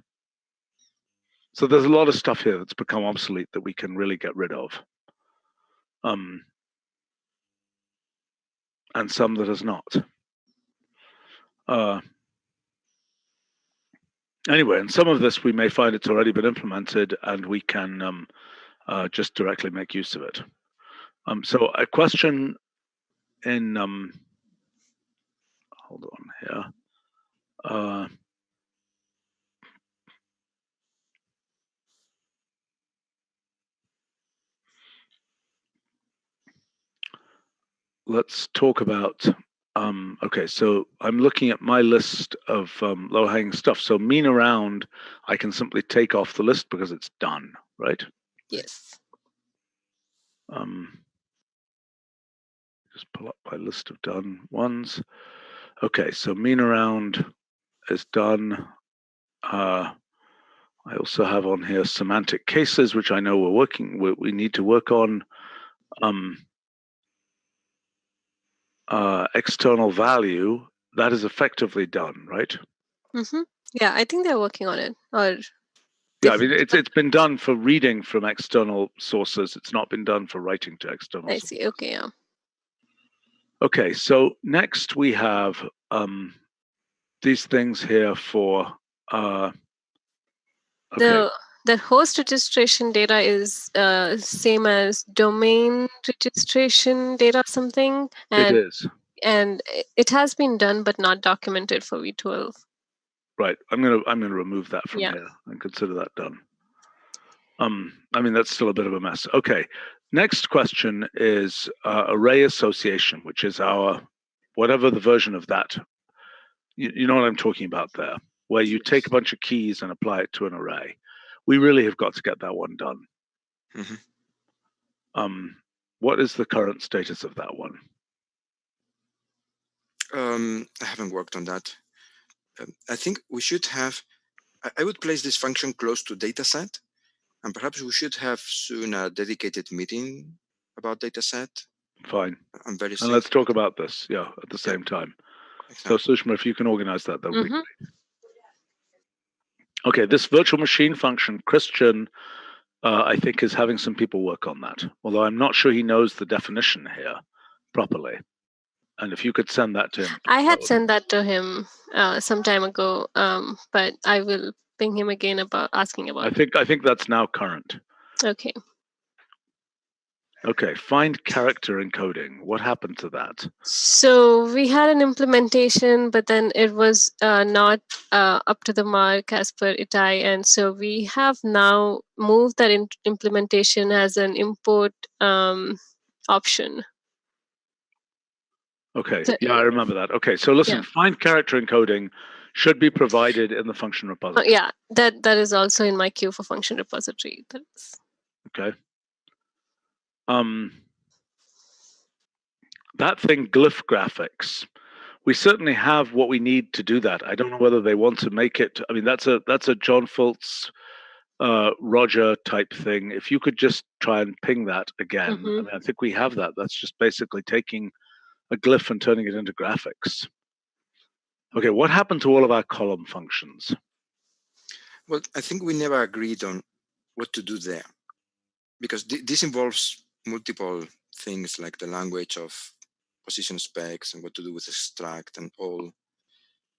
So there's a lot of stuff here that's become obsolete that we can really get rid of. And some that has not. Anyway, and some of this we may find it's already been implemented and we can just directly make use of it. So a question in, hold on here. Let's talk about, okay, so I'm looking at my list of low-hanging stuff. So mean around, I can simply take off the list because it's done, right? Yes. Just pull up my list of done ones. Okay, so mean around is done. I also have on here semantic cases, which I know we need to work on. External value, that is effectively done, right? Mm-hmm. Yeah, I think they're working on it. Or yeah, I mean, it's been done for reading from external sources. It's not been done for writing to external sources. I see, okay, yeah. Okay, so next we have these things here for okay. The host registration data is same as domain registration data something. And it is. And it has been done but not documented for V12. Right. I'm gonna remove that from here and consider that done. I mean, that's still a bit of a mess. Okay. Next question is array association, which is our whatever the version of that. You know what I'm talking about there, where you take a bunch of keys and apply it to an array. We really have got to get that one done. Mm-hmm. What is the current status of that one? I haven't worked on that. I think we should have, I would place this function close to dataset, and perhaps we should have soon a dedicated meeting about dataset. Fine. I'm very and let's talk about this, at the same time. Exactly. So Sushma, if you can organize that would be great. Okay, this virtual machine function, Christian, I think is having some people work on that, although I'm not sure he knows the definition here properly. And if you could send that to him. I had sent that to him some time ago, but I will ping him again about asking about I think that's now current. Okay. Okay, find character encoding. What happened to that? So we had an implementation, but then it was not up to the mark as per Itai. And so we have now moved that implementation as an import option. Okay, So, yeah, I remember that. Okay, so listen, find character encoding should be provided in the function repository. yeah, that is also in my queue for function repository. Okay. That thing, glyph graphics, we certainly have what we need to do that. I don't know whether they want to make it. I mean, that's a John Fultz, Roger type thing. If you could just try and ping that again, I mean, I think we have that. That's just basically taking a glyph and turning it into graphics. Okay, what happened to all of our column functions? Well, I think we never agreed on what to do there, because this involves multiple things like the language of position specs and what to do with extract and all.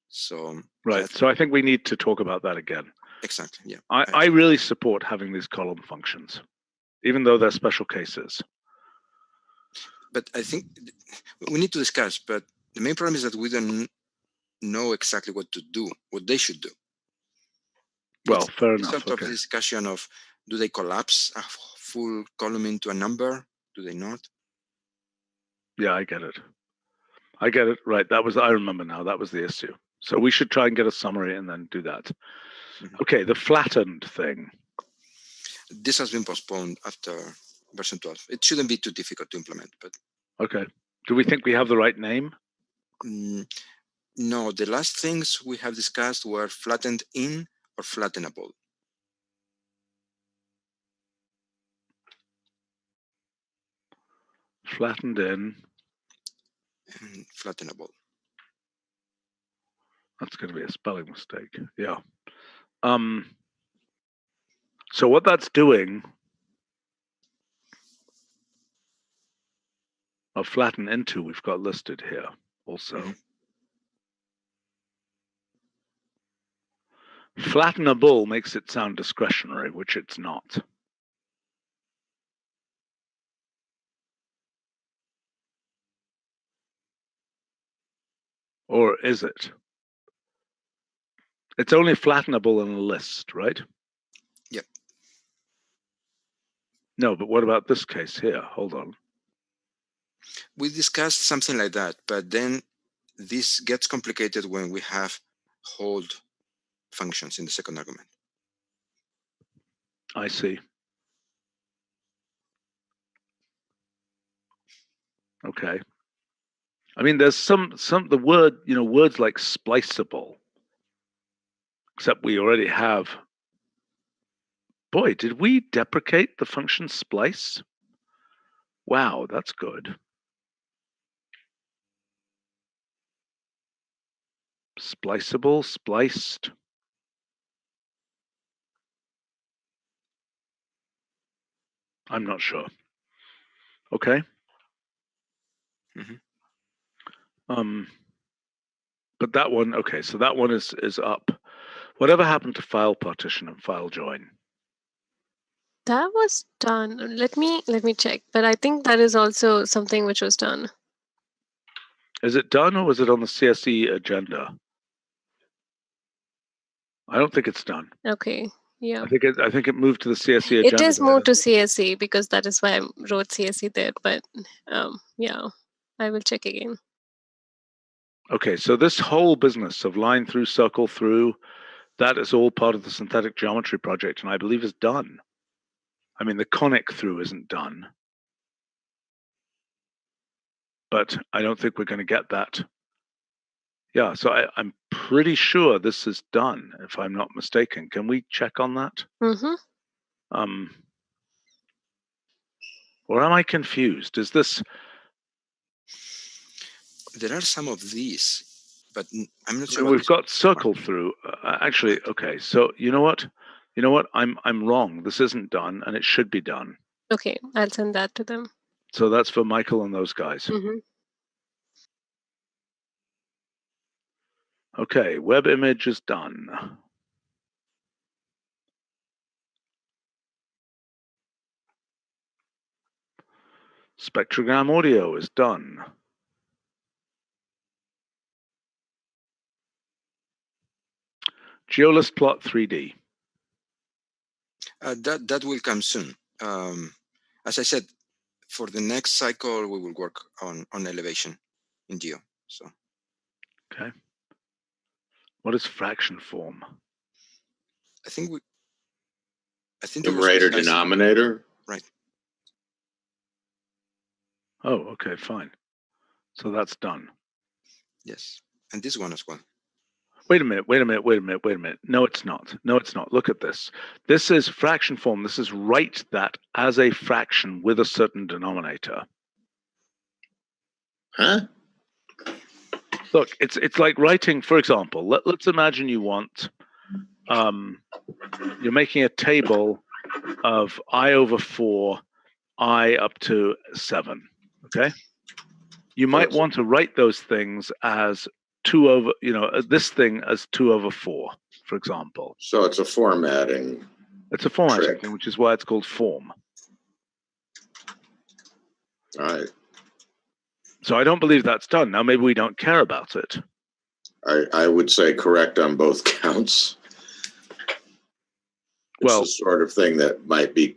So right. So I think we need to talk about that again. Exactly. Yeah. I really support having these column functions, even though they're special cases. But I think we need to discuss. But the main problem is that we don't know exactly what to do, what they should do. Well, fair enough. Sort of discussion of, do they collapse a full column into a number? Do they not? Yeah, I get it. I get it. Right. I remember now. That was the issue. So we should try and get a summary and then do that. Okay, the flattened thing. This has been postponed after version 12. It shouldn't be too difficult to implement, but. Okay. Do we think we have the right name? No, the last things we have discussed were flattened in or flattenable. Flattened in. And flattenable. That's going to be a spelling mistake. Yeah. So what that's doing, flatten into, we've got listed here also. Flattenable makes it sound discretionary, which it's not. Or is it? It's only flattenable in a list, right? Yep. No, but what about this case here? Hold on. We discussed something like that, but then this gets complicated when we have hold functions in the second argument. I see. Okay. I mean, there's the word, words like spliceable, except we already have. Boy, did we deprecate the function splice? Wow, that's good. Spliceable, spliced. I'm not sure. Okay. But that one, okay, so that one is up. Whatever happened to file partition and file join? That was done. Let me check. But I think that is also something which was done. Is it done, or was it on the CSE agenda? I don't think it's done. Okay. Yeah. I think it moved to the CSE agenda. It is moved to CSE because that is why I wrote CSE there. But yeah, I will check again. Okay, so this whole business of line through, circle through, that is all part of the synthetic geometry project, and I believe is done. I mean, the conic through isn't done, but I don't think we're going to get that. Yeah, so I'm pretty sure this is done, if I'm not mistaken. Can we check on that? Or am I confused? Is this? There are some of these, but I'm not sure. We've got circle through. Actually, okay. So you know what? I'm wrong. This isn't done, and it should be done. Okay, I'll send that to them. So that's for Michael and those guys. Okay, web image is done. Spectrogram audio is done. GeoList plot 3D. That will come soon. As I said, for the next cycle, we will work on elevation in Geo. So. Okay. What is fraction form? I think Numerator-denominator? Right. Oh, okay, fine. So that's done. Yes, and this one as well. Wait a minute. No, it's not. Look at this. This is fraction form. This is write that as a fraction with a certain denominator. Huh? Look, it's like writing, for example, let's imagine you want, you're making a table of I over 4, I up to 7, okay? You might want to write those things as 2 over, this thing as 2 over 4, for example. So it's a formatting. It's a formatting thing, which is why it's called form. All right. So I don't believe that's done. Now, maybe we don't care about it. I would say correct on both counts. It's the sort of thing that might be,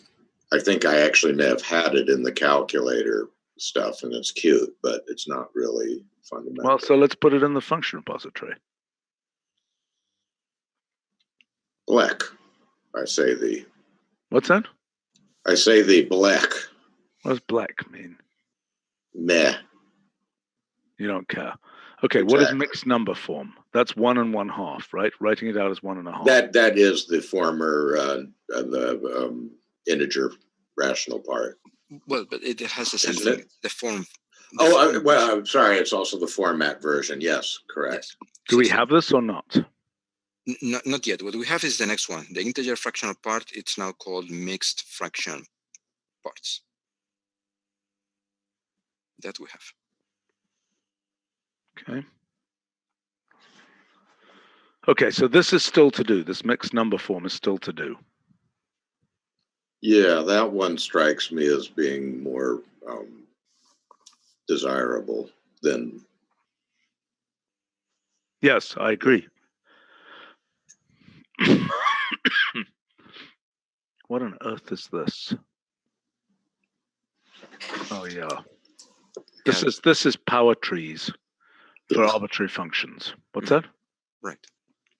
I think I actually may have had it in the calculator stuff, and it's cute, but it's not really fundamental. Well, so let's put it in the function repository. Black. I say the. What's that? I say the black. What does black mean? Meh. You don't care. Okay, exactly. What is mixed number form? That's 1 1/2, right? Writing it out as 1 1/2. That is the former integer rational part. Well, but it has essentially the form. Well, I'm sorry. It's also the format version. Yes, correct. Yes. Do we have this or not? Not yet. What we have is the next one. The integer fractional part. It's now called mixed fraction parts. That we have. Okay. Okay, so this is still to do. This mixed number form is still to do. Yeah, that one strikes me as being more desirable than. Yes, I agree. What on earth is this? Oh yeah. This is power trees for arbitrary functions. What's that? Right.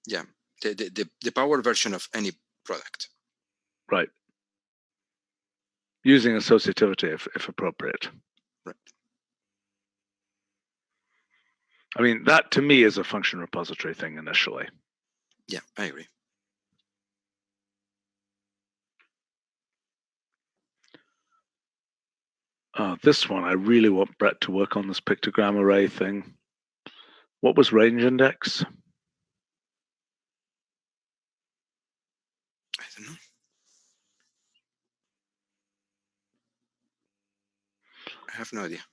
Yeah. The power version of any product. Right. Using associativity if appropriate. Right. I mean, that to me is a function repository thing initially. Yeah, I agree. This one, I really want Brett to work on this pictogram array thing. What was range index? I don't know. I have no idea.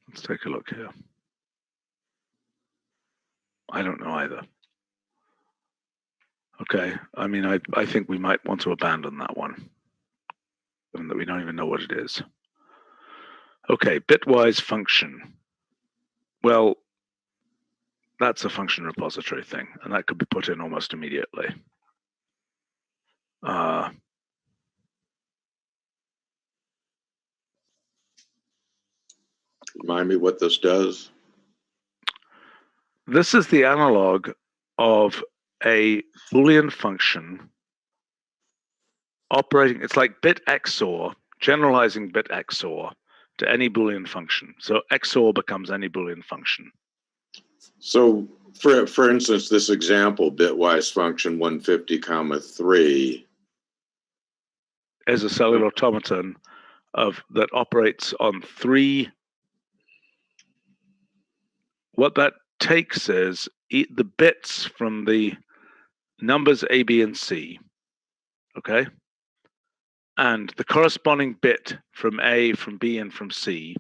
Let's take a look here. I don't know either. Okay, I mean, I think we might want to abandon that one, given that we don't even know what it is. Okay, bitwise function. Well, that's a function repository thing, and that could be put in almost immediately. Remind me what this does. This is the analog of a Boolean function operating. It's like bit XOR, generalizing bit XOR to any Boolean function. So XOR becomes any Boolean function. So for instance, this example, bitwise function 150, 3 is a cellular automaton that operates on 3. What that takes is the bits from the numbers A, B, and C, okay? And the corresponding bit from A, from B, and from C,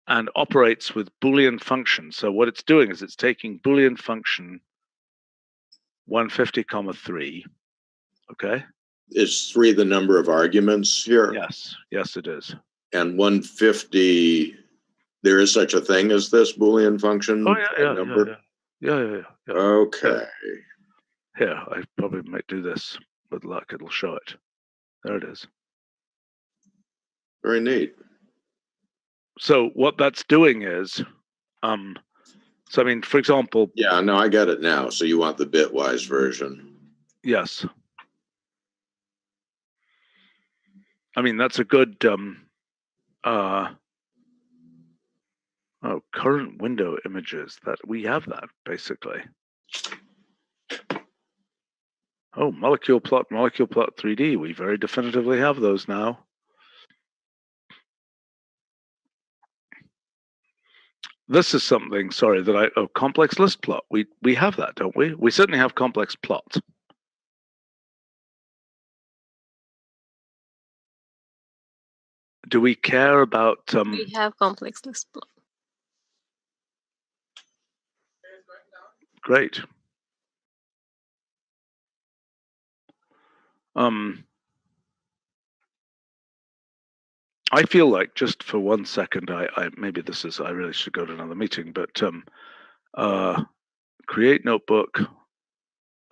and operates with Boolean functions. So what it's doing is it's taking Boolean function 150, 3, okay? Is 3 the number of arguments here? Yes, yes, it is. And 150, there is such a thing as this Boolean function? Oh, yeah, number? Yeah. Okay. Here, I probably might do this. With luck, it'll show it. There it is. Very neat. So what that's doing is, so I mean, for example. Yeah, no, I get it now. So you want the bitwise version. Yes. I mean, that's a good, current window images, that we have that basically. Oh, molecule plot 3D. We very definitively have those now. This is something, sorry, that complex list plot. We have that, don't we? We certainly have complex plot. Do we care about? We have complex list plot. Great. I feel like, just for 1 second, I maybe this is, I really should go to another meeting, but create notebook.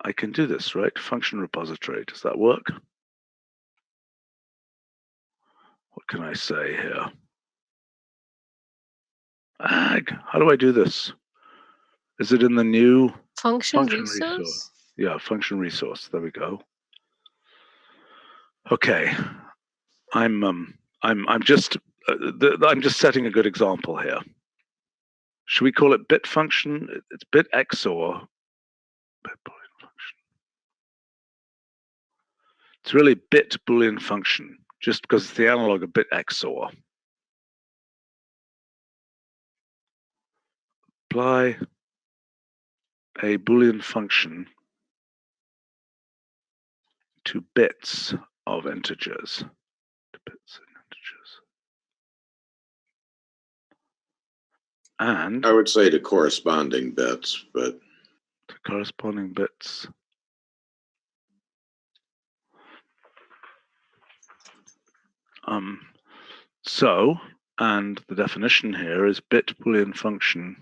I can do this, right? Function repository. Does that work? What can I say here? Ag. How do I do this? Is it in the new function resource? Yeah, function resource. There we go. Okay. I'm just setting a good example here. Should we call it bit function? It's bit XOR. Bit Boolean function. It's really bit Boolean function, just because it's the analog of bit XOR. Apply a Boolean function to bits of integers. To bits and integers. And I would say to corresponding bits, but to corresponding bits. So, and the definition here is bit Boolean function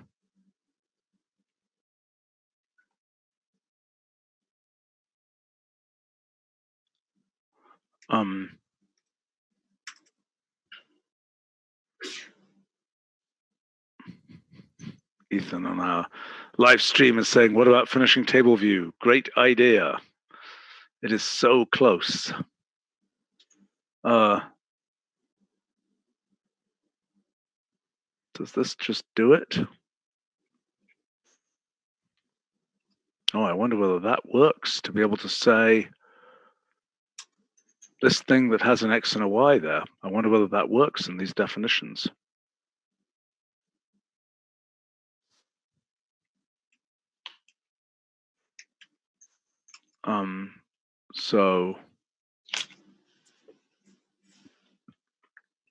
Ethan on our live stream is saying, what about finishing table view? Great idea. It is so close. Does this just do it? Oh, I wonder whether that works, to be able to say this thing that has an X and a Y there. I wonder whether that works in these definitions. So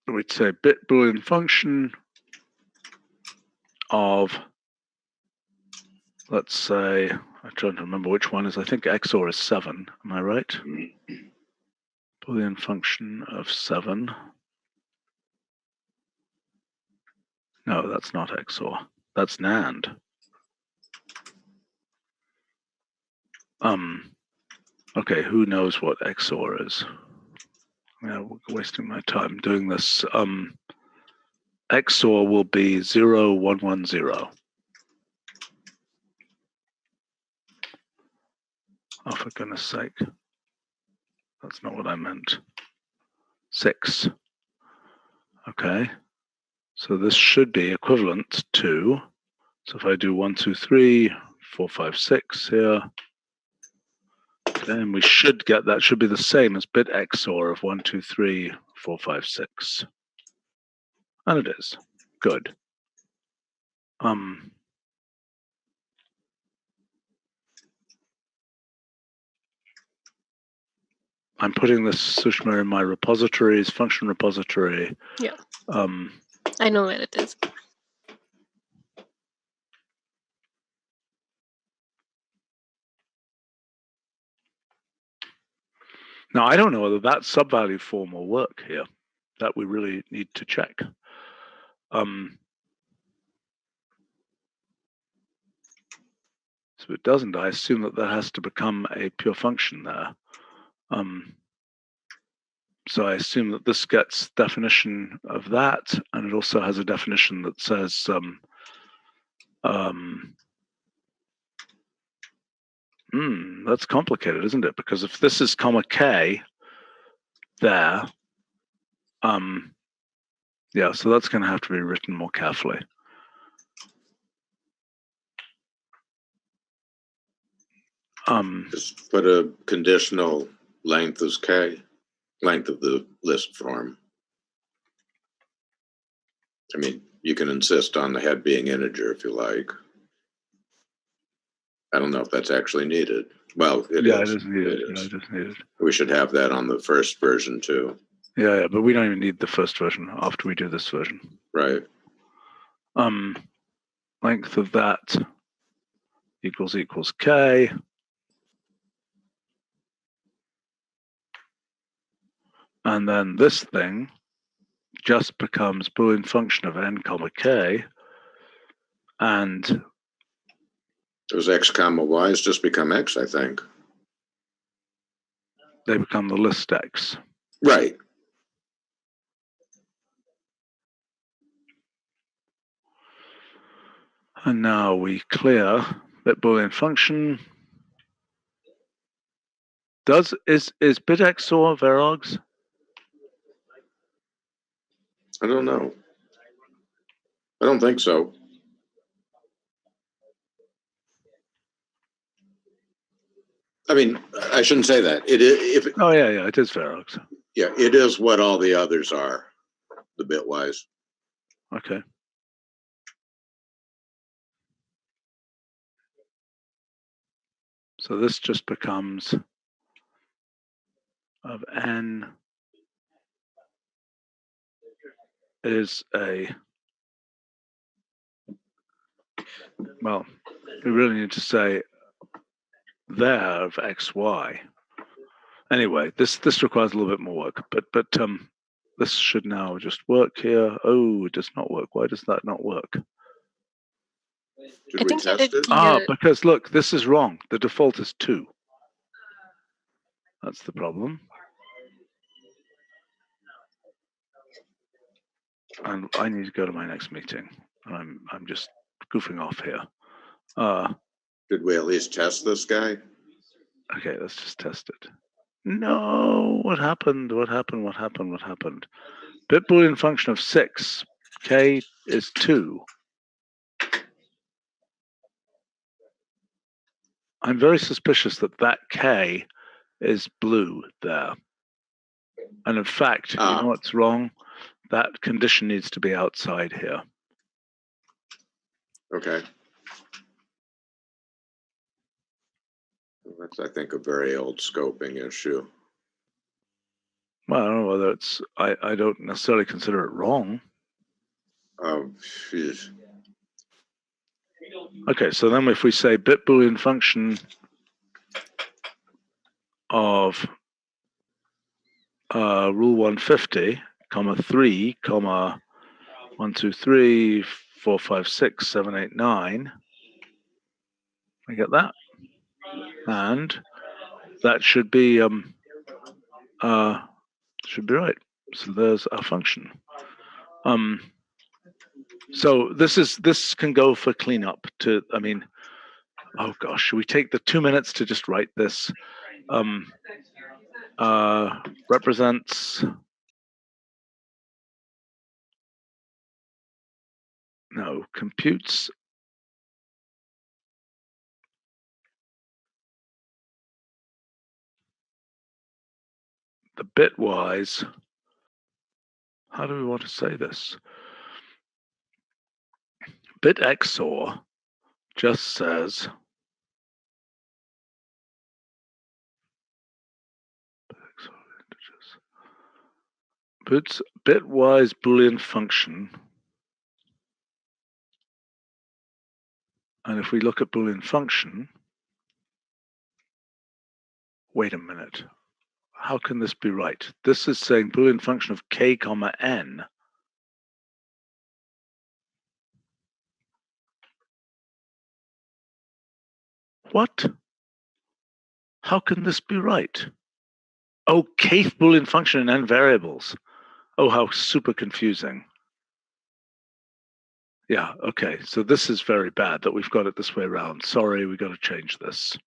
we'd say bit Boolean function of, let's say, I'm trying to remember which one is, I think XOR is 7. Am I right? Boolean function of 7. No, that's not XOR. That's NAND. Okay, who knows what XOR is? Yeah, we're wasting my time doing this. XOR will be 0, 1, 1, 0. Oh, for goodness sake. That's not what I meant. 6. Okay. So this should be equivalent to, so if I do 1, 2, 3, 4, 5, 6 here, then we should get, that should be the same as bit XOR of 1, 2, 3, 4, 5, 6. And it is. Good. I'm putting this, Sushma, in my repositories, function repository. Yeah. I know where it is. Now, I don't know whether that subvalue form will work here. That we really need to check. So it doesn't. I assume that has to become a pure function there. So I assume that this gets definition of that, and it also has a definition that says that's complicated, isn't it? Because if this is comma k there, yeah, so that's going to have to be written more carefully. Just put a conditional length as k, length of the list form. I mean, you can insist on the head being integer if you like. I don't know if that's actually needed. Well, it is. It is needed. It is needed. We should have that on the first version too. Yeah, but we don't even need the first version after we do this version. Right. Length of that equals k. And then this thing just becomes Boolean function of n comma k. And those x comma y's just become x, I think. They become the list x. Right. And now we clear that Boolean function. Is bit XOR verogs? I don't know. I don't think so. I mean, I shouldn't say that. It is. Oh yeah, it is verogs. Yeah, it is what all the others are, the bitwise. Okay. So this just becomes of n is a, well, we really need to say there of xy. Anyway, this requires a little bit more work, but this should now just work here. Oh, it does not work. Why does that not work? Did we test it? Because look, this is wrong. The default is 2. That's the problem. And I need to go to my next meeting. I'm just goofing off here. Did we at least test this guy? Okay, let's just test it. No, what happened? What happened? What happened? What happened? Bit Boolean function of 6. K is 2. I'm very suspicious that K is blue there. And in fact, you know what's wrong? That condition needs to be outside here. Okay. That's, I think, a very old scoping issue. Well, I don't know whether it's, I don't necessarily consider it wrong. Geez. Okay, so then if we say bit Boolean function of rule 150, comma 3, comma 1, 2, 3, 4, 5, 6, 7, 8, 9. I get that. And that should be right. So there's our function. So this can go for cleanup to, I mean, oh gosh, should we take the 2 minutes to just write this? Represents, no, computes the bitwise. How do we want to say this? Bit XOR just says bitwise Boolean function. And if we look at Boolean function, wait a minute. how can this be right? This is saying Boolean function of k comma n. What? How can this be right? Oh, kth Boolean function in n variables. Oh, how super confusing. Yeah, okay, so this is very bad that we've got it this way around. Sorry, we got to change this.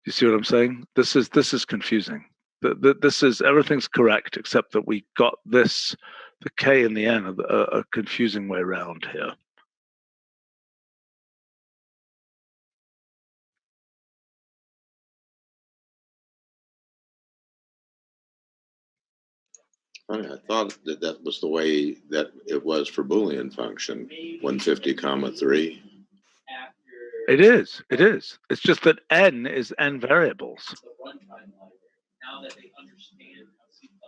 You see what I'm saying? This is confusing. This is, everything's correct except that we got this, the k and the n, a confusing way around here. I thought that was the way that it was for Boolean function, 150, 3. It is. It's just that n is n variables.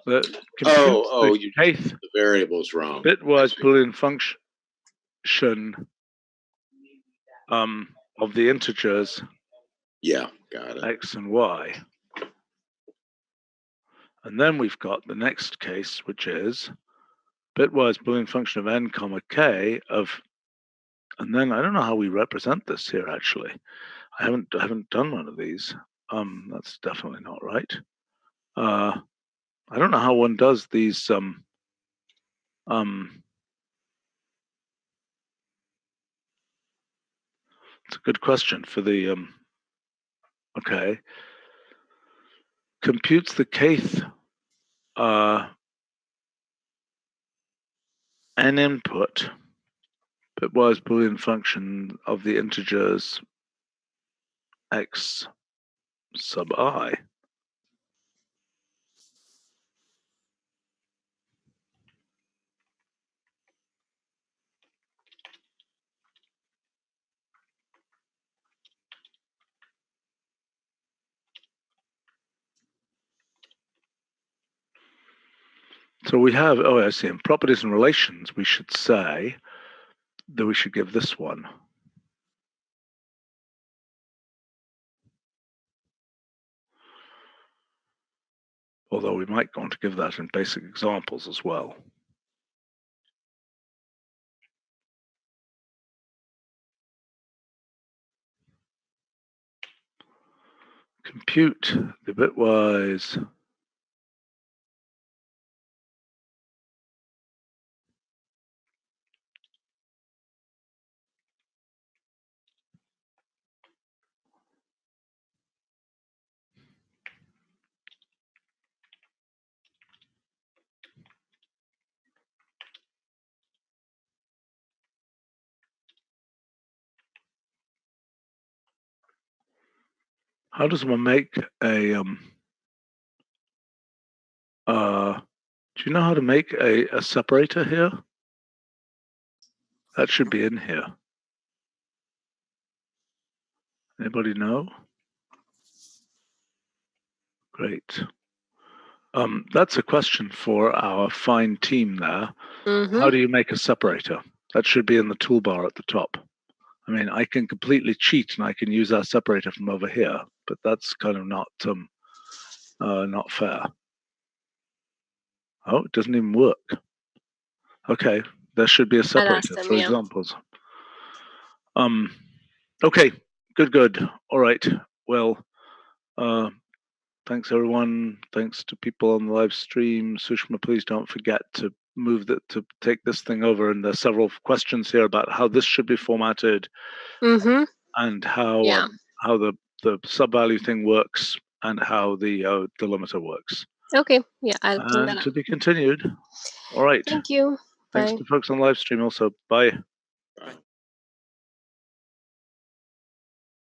You the variables wrong. Bitwise Boolean function of the integers. Yeah, got it. X and y. And then we've got the next case, which is bitwise Boolean function of n comma k of, and then I don't know how we represent this here actually. I haven't done one of these. That's definitely not right. I don't know how one does these. It's a good question for the. Okay. Computes the kth n input bitwise Boolean function of the integers x sub I. So we have, I see, in properties and relations, we should say that we should give this one. Although we might want to give that in basic examples as well. Compute the bitwise how does one make a do you know how to make a separator here? That should be in here. Anybody know? Great. That's a question for our fine team there. Mm-hmm. How do you make a separator? That should be in the toolbar at the top. I mean, I can completely cheat and I can use our separator from over here, but that's kind of not fair. Oh, it doesn't even work. Okay, there should be a separator for examples. Okay, good. All right. Well, thanks everyone. Thanks to people on the live stream. Sushma, please don't forget to to take this thing over. And there's several questions here about how this should be formatted, and how the sub-value thing works, and how the delimiter works. Okay, yeah, I'll bring that up. To be continued. All right. Thank you. Thanks to folks on live stream also. Bye.